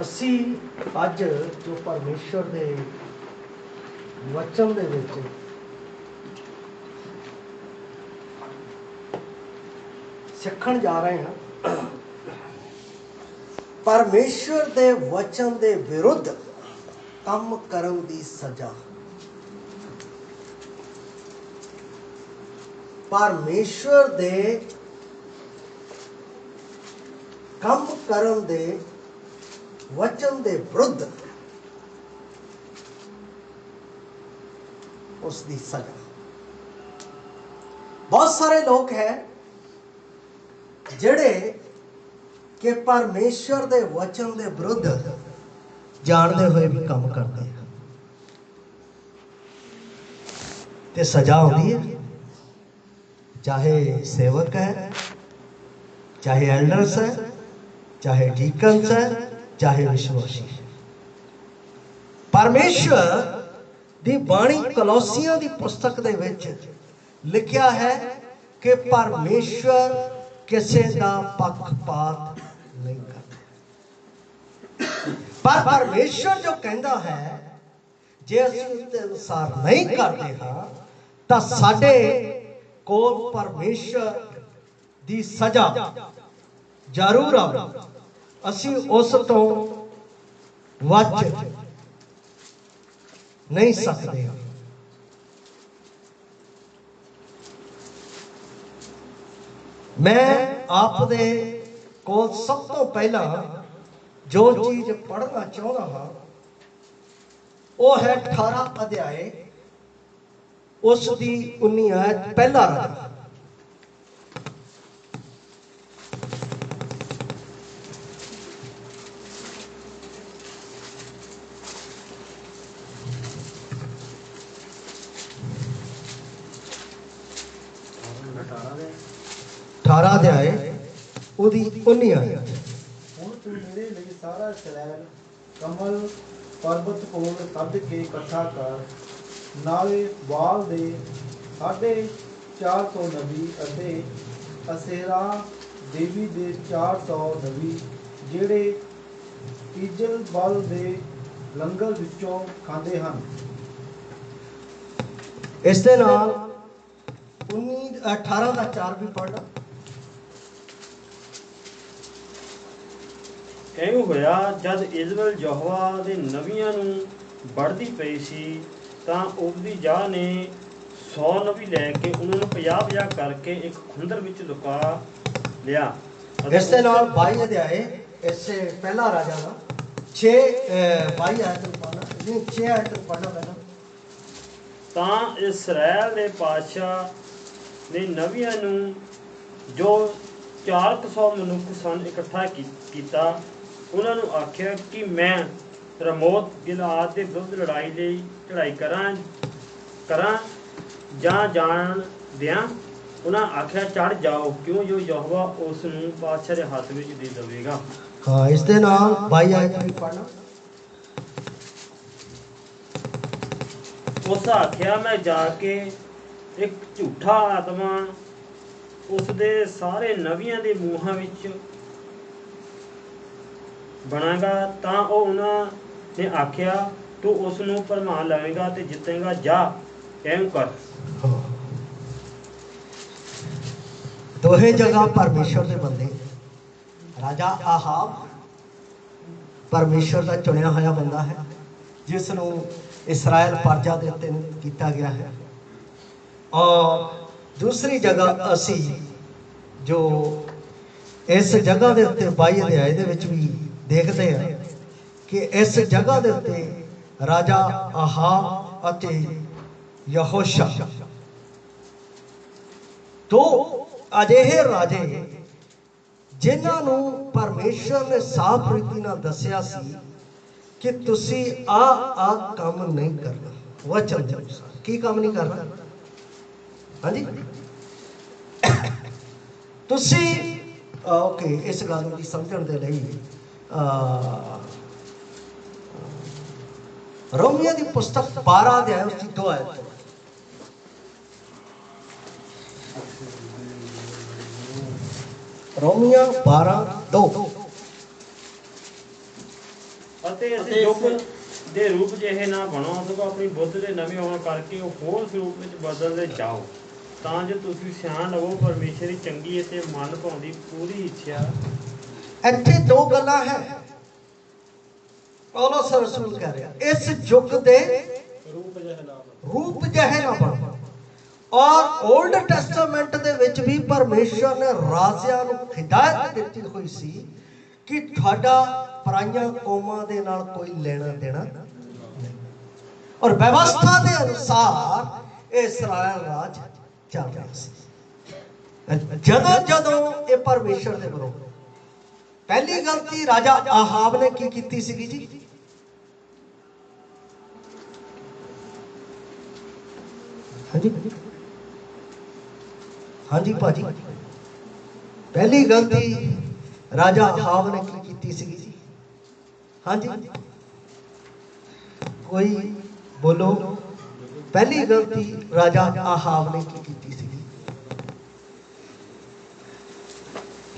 असी अज जो परमेश्वर के वचन दे विच सीखण जा रहे हैं, परमेश्वर के वचन के विरुद्ध काम करन दी सजा। परमेश्वर दे काम करन दे वचन दे विरुद्ध उसकी सजा। बहुत सारे लोग हैं जिहड़े कि परमेश्वर दे वचन दे विरुद्ध जानते हुए भी काम करते हैं ते सजा होती है। चाहे सेवक है, चाहे एल्डर्स है, चाहे डीकन्स है, चाहे विश्वासी है। परमेश्वर दी बाणी कलोसियां दी पुस्तक दे विच लिखिया है कि परमेश्वर किसी का पक्षपात नहीं करता। पर परमेश्वर जो कहता है जे असीं उसके अनुसार नहीं करते हाँ तो साडे कोल परमेश्वर दी सजा जरूर आवे। असीं उस तो बच नहीं सकते। मैं आपदे कोल सब तो पहला जो चीज पढ़ना चाहता हाँ वो है 18 अध्याय उसकी 19 आयत पहला राजा। अठारह अध्याय उदी 19 आयत। हुण तू मेरे लिए सारा इसराइल कमल पर्वत कोल सद के इकट्ठा कर, नाले बाल दे 450 नबी अते असेरा देवी दे 400 नबी ਜਿਹੜੇ ਈਜਲ ਬਲ ਦੇ ਲੰਗਰ ਵਿੱਚੋਂ ਖਾਂਦੇ ਹਨ। ਇਸ ਦੇ ਨਾਲ 18 ਦਾ 4 भी पढ़ना। ਐਵੇਂ ਹੋਇਆ ਜਦ ਇਜ਼ਰਾਇਲ ਯਹੋਵਾ ਦੇ ਨਬੀਆਂ ਨੂੰ ਵੜਦੀ ਪਈ ਸੀ ਤਾਂ ਉਬਦੀ ਜਾਹ ਨੇ 100 ਨਬੀ ਲੈ ਕੇ ਉਹਨਾਂ ਨੂੰ 50-50 ਕਰਕੇ ਇੱਕ ਖੁੰਦਰ ਵਿੱਚ ਲੁਕਾ ਲਿਆ। ਇਸ ਦੇ ਨਾਲ 22 ਅਧਿਆਏ ਇਸੇ ਪਹਿਲਾ ਰਾਜਾ ਦਾ 6 22 ਆਇਤ ਨੂੰ ਪੜ੍ਹਨਾ, ਨਹੀਂ 6 ਆਇਤ ਨੂੰ ਪੜ੍ਹਨਾ ਪਹਿਲਾਂ। ਤਾਂ ਇਸਰਾਇਲ ਦੇ ਪਾਤਸ਼ਾਹ ਨੇ ਨਬੀਆਂ ਨੂੰ ਜੋ 400 ਮਨੁੱਖ ਸਨ ਇਕੱਠਾ ਕੀਤਾ। ਉਹਨਾਂ ਨੂੰ ਆਖਿਆ ਕਿ ਮੈਂ ਰਮੋਤ ਗਿਲਾਦ ਦੇ ਵਿਰੁੱਧ ਲੜਾਈ ਲਈ ਚੜ੍ਹਾਈ ਕਰਾਂ ਜਾਂ ਜਾਣ ਦਿਆਂ। ਉਹਨਾਂ ਆਖਿਆ ਚੜ੍ਹ ਜਾਓ, ਕਿਉਂ ਜੋ ਯਹੋਵਾ ਉਸ ਨੂੰ ਪਾਤਸ਼ਾਹ ਦੇ ਹੱਥ ਵਿੱਚ ਦੇ ਦੇਵੇਗਾ। ਹਾਂ, ਇਸ ਦੇ ਨਾਲ 22 ਆਇਤ ਵੀ ਪੜ੍ਹਨਾ। ਉਸ ਆਖਿਆ ਮੈਂ ਜਾ ਕੇ ਇੱਕ ਝੂਠਾ ਆਤਮਾ ਉਸ ਦੇ ਸਾਰੇ ਨਬੀਆਂ ਦੇ ਮੂੰਹਾਂ ਵਿੱਚ ਬਣਾਂਗਾ। ਤਾਂ ਉਹ ਉਹਨਾਂ ਨੇ ਆਖਿਆ ਤੂੰ ਉਸ ਨੂੰ ਭਰਮਾ ਲਵੇਂਗਾ ਤੇ ਜਿੱਤੇਗਾ, ਜਾ ਐਂ ਕਰ। ਦੋਹੇ ਜਗ੍ਹਾ परमेश्वर ਦੇ ਬੰਦੇ। ਰਾਜਾ ਆਹਾਬ परमेश्वर ਦਾ ਚੁਣਿਆ ਹੋਇਆ ਬੰਦਾ ਹੈ ਜਿਸ ਨੂੰ इस्राएल प्रजा के उत्ते किया गया है। और दूसरी जगह असी जो इस जगह के उत्ते 22 अध्याय दे विच भी देखते हैं कि इस जगह के उत्ते राजा आहाब अते यहोशा तो अजिहे राजे जिन्हों परमेश्वर ने साफ रीति नाल दस्सिया सी कि तुसी आ काम नहीं करना। वचन की काम नहीं करना? हाँ जी, तुसी ओके इस गल की समझण दे लई रोमियो की पुस्तक 12 अध्याय उसकी 2 आयत। रोमियो 12:2 ਅਤੇ ਇਸ ਯੁੱਗ ਦੇ ਰੂਪ ਜਿਹੇ ਨਾ ਬਣੋ, ਸਗੋਂ ਆਪਣੀ ਬੁੱਧ ਦੇ ਨਵੇਂ ਹੋਣ ਕਰਕੇ ਉਹ ਹੋਰ ਸਰੂਪ ਵਿੱਚ ਬਦਲਦੇ ਜਾਓ, ਤਾਂ ਜੋ ਤੁਸੀਂ ਸਿਆਣ ਲਵੋ ਪਰਮੇਸ਼ਰ ਦੀ ਚੰਗੀ ਅਤੇ ਮਨ ਭਾਉਂਦੀ ਪੂਰੀ ਇੱਛਾ। ਇੱਥੇ ਦੋ ਗੱਲਾਂ ਹੈ ਪੌਲਸ ਰਸੂਲ ਕਹਿ ਰਿਹਾ, ਇਸ ਯੁੱਗ ਦੇ ਰੂਪ ਜਿਹੇ ਨਾ ਬਣੋ। ਔਰ ਓਲਡ ਟੈਸਟਾਮੈਂਟ ਦੇ ਵਿੱਚ ਵੀ ਪਰਮੇਸ਼ਰ ਨੇ ਰਾਜਿਆਂ ਨੂੰ ਹਿਦਾਇਤ ਦਿੱਤੀ ਹੋਈ ਸੀ ਕਿ ਤੁਹਾਡਾ ਪਰਾਈਆਂ ਕੌਮਾਂ ਦੇ ਨਾਲ ਕੋਈ ਲੈਣਾ ਦੇਣਾ ਨਹੀਂ, ਔਰ ਵਿਵਸਥਾ ਦੇ ਅਨੁਸਾਰ ਇਸਰਾਇਲ ਰਾਜ ਚੱਲ ਰਿਹਾ ਸੀ। ਜਦੋਂ ਜਦੋਂ ਇਹ ਪਰਮੇਸ਼ਰ ਦੇ ਵਿਰੁੱਧ, ਪਹਿਲੀ ਗਲਤੀ ਰਾਜਾ ਆਹਾਬ ਨੇ ਕੀ ਕੀਤੀ ਸੀਗੀ ਜੀ? ਹਾਂਜੀ ਹਾਂਜੀ ਭਾਜੀ, ਪਹਿਲੀ ਗਲਤੀ ਰਾਜਾ ਆਹਾਬ ਨੇ ਕੀ ਕੀਤੀ ਸੀਗੀ ਜੀ? ਹਾਂਜੀ ਕੋਈ ਬੋਲੋ। ਪਹਿਲੀ ਗਲਤੀ ਰਾਜਾ ਆਹਾਬ ਨੇ ਕੀ ਕੀਤੀ ਸੀਗੀ?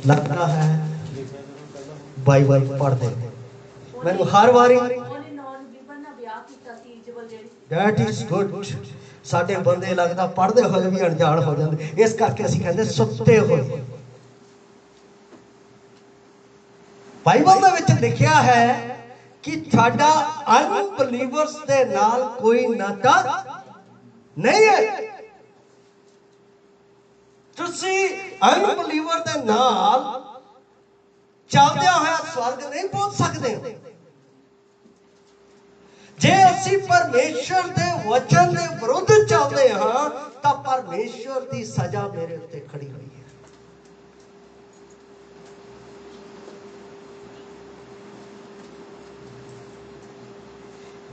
लगता है बाइबल पढ़ते मैंने हर बारी दैट इज गुड। साडे बंदे लगता पढ़ते हुए भी अनजान हो जाते, इस करके असीं कहंदे सुत्ते होए। बाइबल दे विच लिखिया है कि साडा अनबिलीवर्स दे नाल कोई नाता नहीं है। तुसी अनबिलीवर दे नाल चलदे होया स्वर्ग नहीं पहुंच सकते। जे असी परमेश्वर दे वचन दे विरुद्ध चलते हां तां परमेश्वर दी सजा मेरे उत्ते खड़ी हुई है।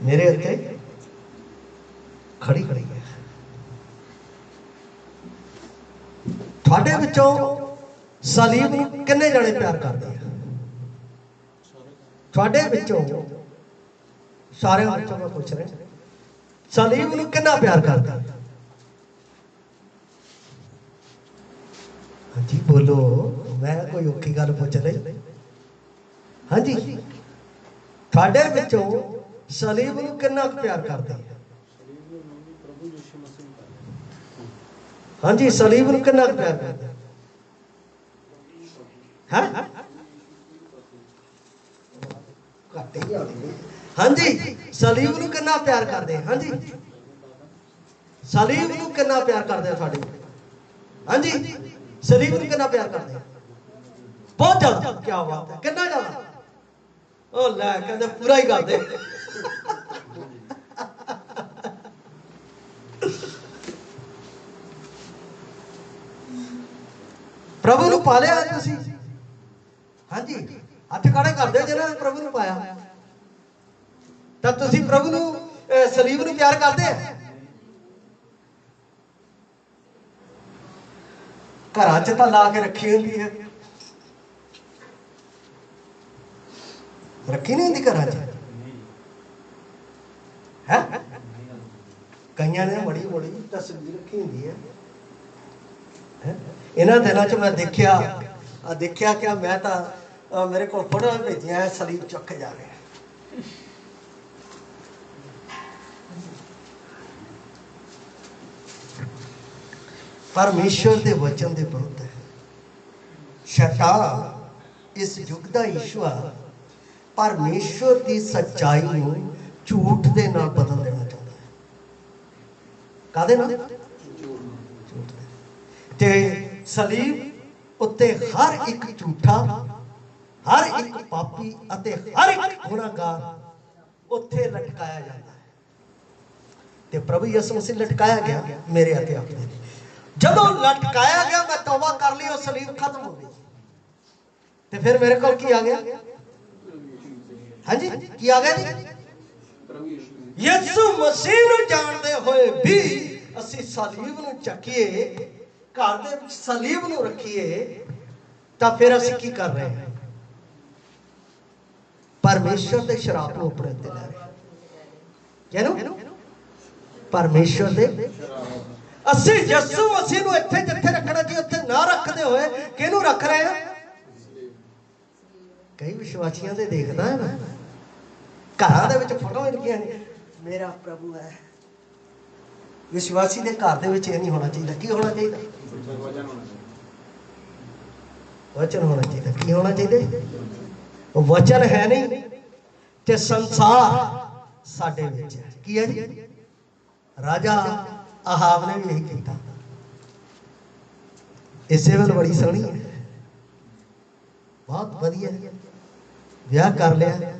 मेरे उत्ते खड़ी हुई है। ਤੁਹਾਡੇ ਵਿੱਚੋਂ ਸਲੀਬ ਨੂੰ ਕਿੰਨੇ ਜਣੇ ਪਿਆਰ ਕਰਦੇ ਆ? ਤੁਹਾਡੇ ਵਿੱਚੋਂ ਸਾਰਿਆਂ ਵਿੱਚੋਂ ਮੈਂ ਪੁੱਛ ਰਿਹਾ, ਸਲੀਬ ਨੂੰ ਕਿੰਨਾ ਪਿਆਰ ਕਰਦਾ? ਹਾਂਜੀ ਬੋਲੋ, ਮੈਂ ਕੋਈ ਔਖੀ ਗੱਲ ਪੁੱਛ ਲਈ। ਹਾਂਜੀ ਤੁਹਾਡੇ ਵਿੱਚੋਂ ਸਲੀਬ ਨੂੰ ਕਿੰਨਾ ਪਿਆਰ ਕਰਦੇ? हाँ जी सलीब नूं किन्ना प्यार करते हैं? हाँ जी सलीब नूं किन्ना प्यार करते हैं? हाँ जी सलीब नूं किन्ना प्यार करते हैं साडे? हाँ जी सलीब नूं किन्ना प्यार करते हैं? बहुत ज्यादा। क्या बात है, किन्ना ज्यादा? ओ लै कहंदे पूरा ही करदे। प्रभु नूं पा लिया तुसीं? हाँ जी हथ खड़े कर दो जिन्हां ने प्रभु नूं पाया, तां तुसीं प्रभु नूं सलीब नूं प्यार करदे? घरां च तां ला के रखी हुंदी है, रखी नहीं हुंदी घरां च है? कईयां ने बड़ी बड़ी तस्वीर रखी हुंदी है। इन्हां दिनां च मैं देखिया क्या, मैं तां मेरे को फोटो भेजियां सलीब चुक जा रहे हैं। परमेश्वर दे वचन दे विरुद्ध है। शैतान इस युग दा ईश्वर परमेश्वर दी सच्चाई नूं झूठ दे नाल बदल देना चाहता है। कादे नाल? ते सलीब उत्ते हर एक झूठा, हर एक पापी अते हर एक गुनाहगार उत्थे लटकाया जाता है। ते प्रभु यीशु मसीह लटकाया गया मेरे अते आपने। जदों लटकाया गया मैं तौबा कर ली और सलीब खत्म हो गई, ते फिर मेरे को की आ गया? हाँ जी की आ गया जी? यीशु मसीह नूं जानदे होए भी असीं सलीब नूं चकीए, घर दे विच सलीब नूं रखीए, तां फिर असीं की कर रहे हैं? परमेश्वर दे शराब नूं अपने उत्ते लै रहे हैं। कहनो परमेश्वर दे असीं यीशु मसीह नूं इत्थे जिथे रखना चाहिए उत्थे ना रखदे होए किहनूं रख रहे हैं? कई विश्वासियां दे देखदा है मैं ਘਰਾਂ ਦੇ ਵਿੱਚ ਫੋਟੋਆਂ ਲੱਗੀਆਂ ਨੇ, ਮੇਰਾ ਪ੍ਰਭੂ ਹੈ। ਵਿਸ਼ਵਾਸੀ ਦੇ ਘਰ ਦੇ ਵਿੱਚ ਇਹ ਨਹੀਂ ਹੋਣਾ ਚਾਹੀਦਾ। ਕੀ ਹੋਣਾ ਚਾਹੀਦਾ? वचन होना चाहिए। की होना चाहिए? वो वचन है नहीं ते संसार साडे विच है। की है जी? राजा आहाब ने भी यही किया। इसेबल बड़ी सोहनी है, बहुत वधिया ब्याह कर लिया।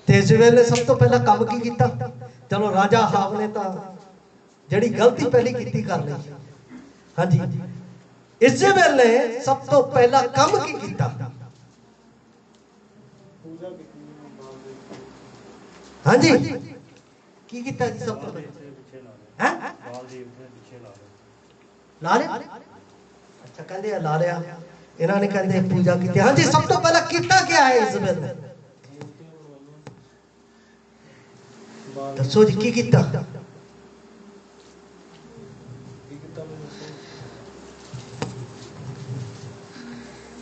ते इसेबल ने सब तो पहला काम की किया? चलो राजा आहाब ने तो जिहड़ी गलती पहली की कर ली। हाँ जी, इसेबल ने सब तो पहला काम की किया? हाँ जी, की किया जी? सब तो पहला ला लिया। अच्छा कहते ला लिया, इन्होंने कहते पूजा की। हाँ जी, सब तो पहला किया क्या है इसेबल ने? दसो जी की किया?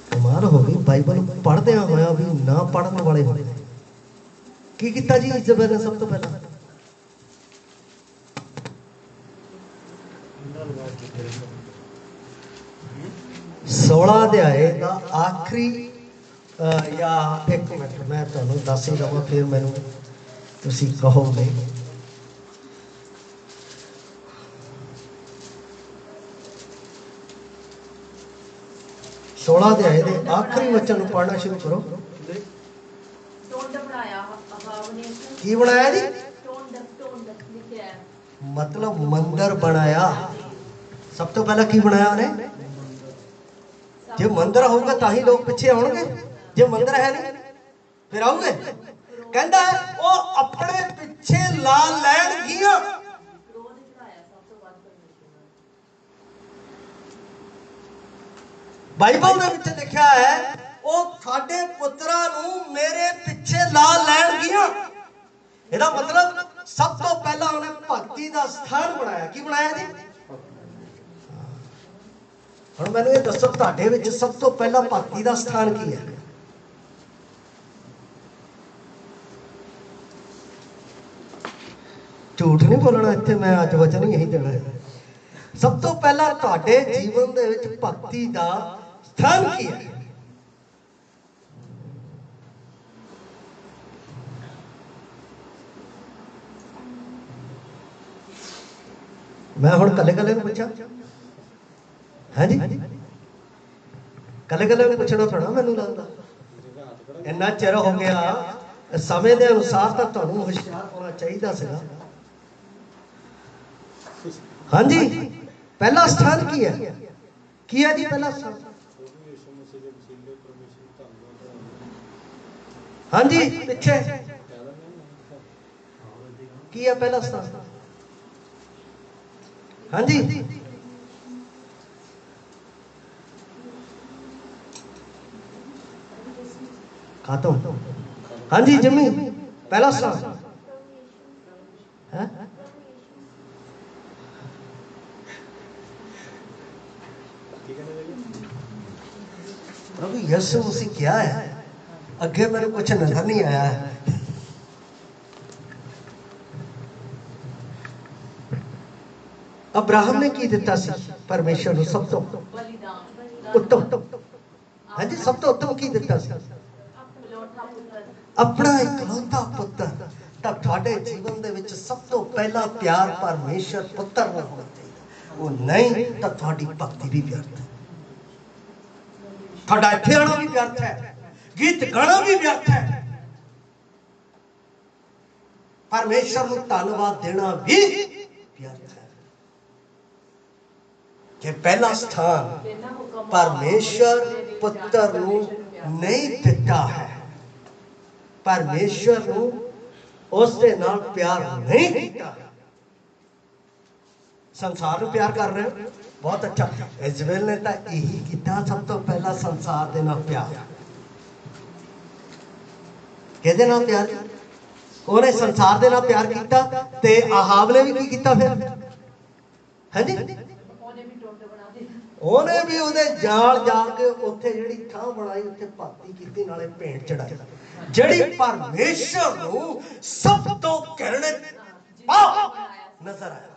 कमाल हो गई, बाइबल पढ़ते होया भी ना पढ़ने वाले हो। की किया जी इसेबल ने सब तो पहला? 16 अध्याय का आखिरी या एक मिनट मैं तुहानू दस ही दवां, फिर मैनू तुसीं कहोगे। सोलह अध्याय के आखिरी वचन पढ़ना शुरू करो। की बनाया जी? मतलब मंदिर बनाया। सब तो पहला की बनाया उन्हें? जो मंदिर होगा ताही लोग पिछे आउणगे, जो मंदिर है नहीं फिर आओगे। कहता है वो अपने पिछे ला लैणगियां। बाइबल ਦੇ ਵਿੱਚ ਲਿਖਿਆ ਹੈ ਉਹ ਸਾਡੇ ਪੁੱਤਰਾਂ ਨੂੰ ਮੇਰੇ ਪਿੱਛੇ ਲਾ ਲੈਣਗੀਆਂ। ਇਹਦਾ ਮਤਲਬ ਸਭ ਤੋਂ ਪਹਿਲਾਂ ਉਹਨੇ ਭਗਤੀ ਦਾ ਸਥਾਨ ਬਣਾਇਆ। ਕੀ ਬਣਾਇਆ ਜੀ? ਹੁਣ ਮੈਨੂੰ ਇਹ ਦੱਸੋ ਤੁਹਾਡੇ ਵਿੱਚ ਸਭ ਤੋਂ ਪਹਿਲਾਂ ਭਗਤੀ ਦਾ ਸਥਾਨ ਕੀ ਹੈ? ਝੂਠ ਨਹੀਂ ਬੋਲਣਾ ਇੱਥੇ, ਮੈਂ ਅੱਜ ਵਚਨ ਹੀ ਇਹੀ ਦੇਣਾ ਹੈ। ਸਭ ਤੋਂ ਪਹਿਲਾਂ ਤੁਹਾਡੇ ਜੀਵਨ ਦੇ ਵਿੱਚ ਭਗਤੀ ਦਾ ਸਥਾਨ ਕੀ ਹੈ? मैं हुण कल्ले कल्ले पूछा? है जी, कल्ले कल्ले पूछना पैना। मैनू लगता इन्ना चिर हो गया, समय के अनुसार तो तुहानू होशियार होना चाहिए सीगा। हाँ जी, पहला स्थान की है? की है जी पहला स्थान? हाँ जी, पिछे की है पहला स्थान? हाँ जी, खत्म। हाँ जी जिम्मी, पहला स्थान है? प्रभु यीशु मसीह क्या है? अगे मेरे कुछ नजर नहीं आया है। अब्राहम ने की दिता सी परमेश्वर नूं सब तो उत्तम। हाँ जी, सब तो उत्तम की दिता सी? अपना इकलौता पुत्र। तब तुहाडे जीवन दे विच सब तो पहला प्यार परमेश्वर पुत्र नाल होना चाहिए। वो नहीं तो तुहाडी भक्ति भी व्यर्थ है, तुहाडा इत्थे आना भी व्यर्थ है, गीत गाना भी व्यर्थ है, परमेश्वर नूं धन्नवाद देना भी व्यर्थ है। कि पहला स्थान परमेश्वर पुत्र नूं नहीं दिता है, परमेश्वर नूं उसदे नाल प्यार नहीं किया। संसार नूं प्यार कर रहे हो, बहुत अच्छा। इजराइल ने तो यही किया सब तो पहला, संसार दे नाल प्यार। किहदे नाल प्यार? उन्हें संसार दे नाल प्यार किया ते आहाब ने भी की किया फिर? है जी, ਉਹਨੇ ਵੀ ਉਹਦੇ ਜਾਲ ਜਾ ਕੇ ਉੱਥੇ ਜਿਹੜੀ ਥਾਂ ਬਣਾਈ ਉੱਥੇ ਭਗਤੀ ਕੀਤੀ, ਨਾਲੇ ਭੇਂਟ ਚੜਾਈ, ਜਿਹੜੀ ਪਰਮੇਸ਼ਰ ਨੂੰ ਸਭ ਤੋਂ ਘਿਰਣਿਤ ਪਾਪ ਨਜ਼ਰ ਆਇਆ।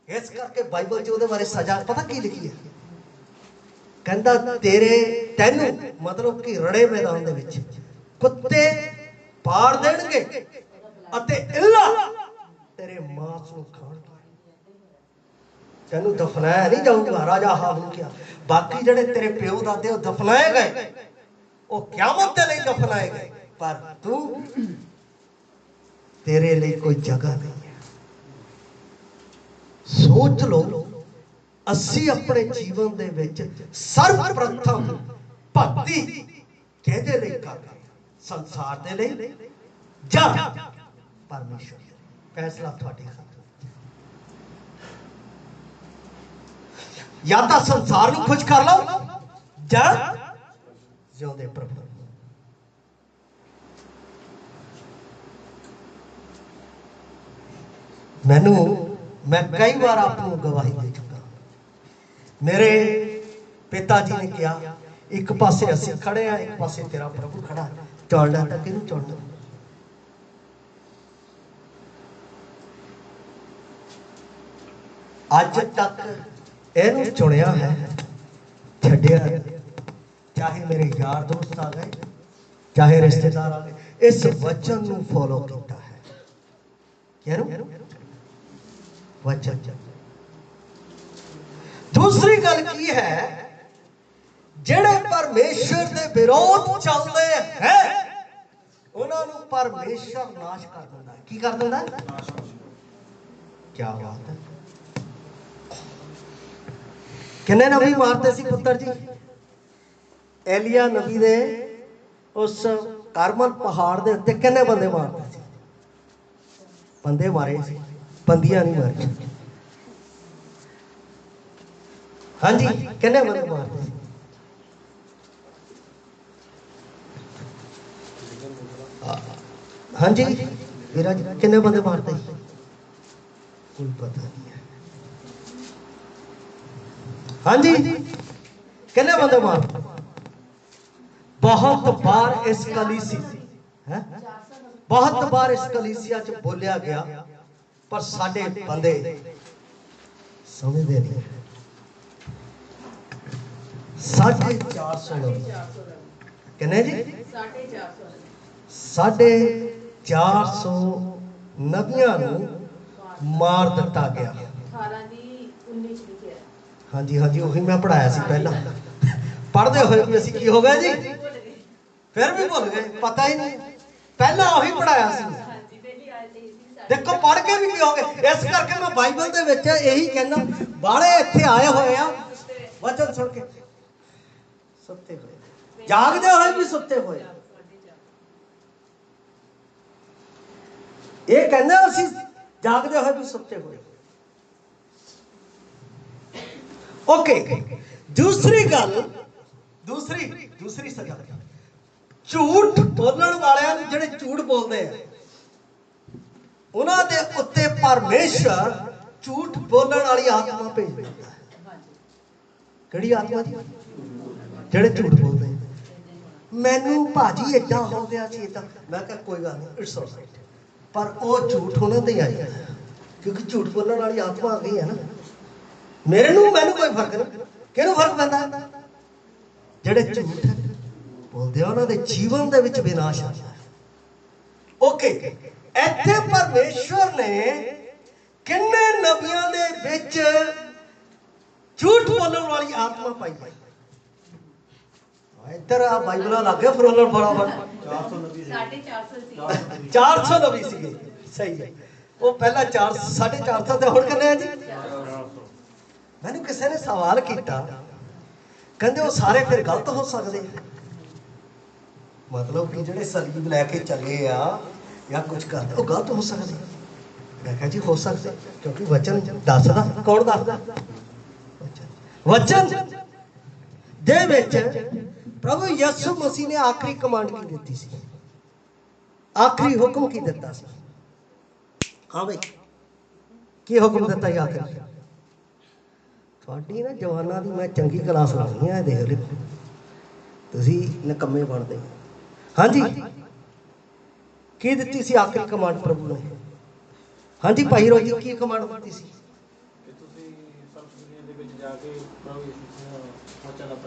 ਇਸ ਕਰਕੇ ਬਾਈਬਲ 'ਚ ਉਹਦੇ ਬਾਰੇ ਸਜ਼ਾ ਪਤਾ ਕੀ ਲਿਖੀ ਹੈ? ਕਹਿੰਦਾ ਤੈਨੂੰ ਮਤਲਬ ਕਿ ਰੜੇ ਮੈਦਾਨ ਦੇ ਵਿੱਚ ਕੁੱਤੇ ਪਾੜ ਦੇਣਗੇ ਅਤੇ ਇੱਲਾ ਤੇਰੇ ਮਾਂਸ ਨੂੰ ਖਾਣਗੇ। ਤੈਨੂੰ ਦਫਨਾਇਆ ਨਹੀਂ ਜਾਊਗਾ। ਰਾਜਾ ਆਹਾਬ ਨੂੰ ਕਿਹਾ ਬਾਕੀ ਜਿਹੜੇ ਤੇਰੇ ਪਿਓ ਦਾਦੇ ਉਹ ਦਫਨਾਏ ਗਏ, ਉਹ ਕਿਆਮਤ ਦੇ ਲਈ ਦਫਨਾਏ ਗਏ, ਪਰ ਤੂੰ ਤੇਰੇ ਲਈ ਕੋਈ ਜਗ੍ਹਾ ਨਹੀਂ ਹੈ। ਸੋਚ ਲਓ, ਅਸੀਂ ਆਪਣੇ ਜੀਵਨ ਦੇ ਵਿੱਚ ਸਰਵਪ੍ਰਥਮ ਭਗਤੀ ਕਿਹਦੇ ਲਈ ਕਰਦੇ ਹਾਂ? ਸੰਸਾਰ ਦੇ ਲਈ ਜਾਂ ਪਰਮੇਸ਼ਰ? ਫੈਸਲਾ ਤੁਹਾਡੇ ਹੱਥ। ਜਾਂ ਤਾਂ ਸੰਸਾਰ ਨੂੰ ਖੁਸ਼ ਕਰ ਲਓ ਜਾਂ ਜਿਉਂਦੇ ਪ੍ਰਭੂ। मैं कई बार आप लोगों को गवाही दे चुका। मेरे पिताजी ने कहा एक पासे असी खड़े हैं, एक पासे तेरा प्रभु खड़ा है, चढ़ना तो किहनूं चढ़ना? अज तक इहनूं चुनिया है, छड्डिया, चाहे मेरे यार दोस्त आ गए, चाहे रिश्तेदार आ गए, इस वचन नूं फॉलो किया है। कहूं वचन। दूसरी गल की है, जेड़े परमेश्वर दे विरोध चलते हैं उन्हां नूं परमेश्वर नाश कर दिंदा है। की कर दिंदा है? क्या बात है। किन्ने नबी मारते सी पुत्र जी? एलिया नबी दे उस कारमल पहाड़ दे उत्ते किन्ने बंदे मारते सी? बंदे मारे सी, बंदियां नहीं मारी। हाँ जी, किन्ने बंदे मारते सी? हाँ जी वीरा जी, किन्ने बंदे मारते सी? कोई पता नहीं है। हाँ जी, किन्ने बंदे मारते? बहुत बार इस कलीसी है, बहुत बार इस कलीसिया च बोलिया गया, पर साडे बंदे समझदे नहीं। 450 लोग किन्ने जी? 450 नबियां नूं मार दिता गया। हाँ जी हाँ जी, वही मैं पढ़ाया सी पहला। पढ़ते हुए भी असीं की हो गए जी, फिर भी भुल गए, पता ही नहीं। पहला वही पढ़ाया सी, देखो पढ़ के भी की हो गए। इस करके मैं बाइबल दे विच यही कहना, बाहले इत्थे आए हुए आ वचन सुन के सुते हुए, जागदे हुए भी सुते हुए। ये कहना असीं जागदे हुए भी सुते हुए। ओके, दूसरी गल, दूसरी सजा, झूठ बोलण वालियां नूं जिहड़े झूठ बोलदे आ उन्हां दे उत्ते परमेश्वर झूठ बोलण वाली आत्मा भेज दिंदा है। किहड़ी आत्मा जी? जिहड़े झूठ बोलदे। मैनूं भाजी इदां हो गया सी, इदां। मैं कहा कोई गल नहीं, इट्स ऑलराइट, पर वो झूठ उन्हां ते ही आ जांदा, क्योंकि झूठ बोलण वाली आत्मा आ गई है ना। मैनूं कोई फर्क नहीं। किहनूं फर्क पैंदा? जिहड़े झूठ बोलदे आ उन्हां दे जीवन दे विच विनाश आंदा है। ओके, इत्थे परमेश्वर ने किन्ने नबियां दे विच झूठ बोलण वाली आत्मा पाई है? इधर आ बाइबल लागे फरोलन फटाफट। 400 नबी सीगे, सही है। वो पहला 450 ते हुण किन्ने जी? मैनूं किसी ने सवाल किया, कहंदे वो सारे फिर गलत हो सकते, मतलब कि जिहड़े सलीब लैके चले आ या कुछ करते वो गलत हो सकते। मैं कहा जी हो सकते, क्योंकि वचन दसदा। कौन दसदा? वचन दे विच प्रभु यीशु मसीह ने आखिरी कमांड की दित्ती सी, आखिरी हुक्म की दिता सी? हाँ भाई, की हुक्म दिता? आखिरी ਤੁਹਾਡੀ ਨਾ ਜਵਾਨਾਂ ਦੀ ਮੈਂ ਚੰਗੀ ਕਲਾਸ ਲਾਉਣੀ ਹੈ, ਦੇਖ ਲਿਓ ਤੁਸੀਂ ਨਿਕੰਮੇ ਬਣਦੇ। ਹਾਂਜੀ, ਕੀ ਦਿੱਤੀ ਸੀ ਆਖਰੀ ਕਮਾਂਡ ਪ੍ਰਭੂ ਨੇ? ਹਾਂਜੀ ਭਾਈ ਰੋਜੀ, ਕੀ ਕਮਾਂਡ ਦਿੱਤੀ ਸੀ?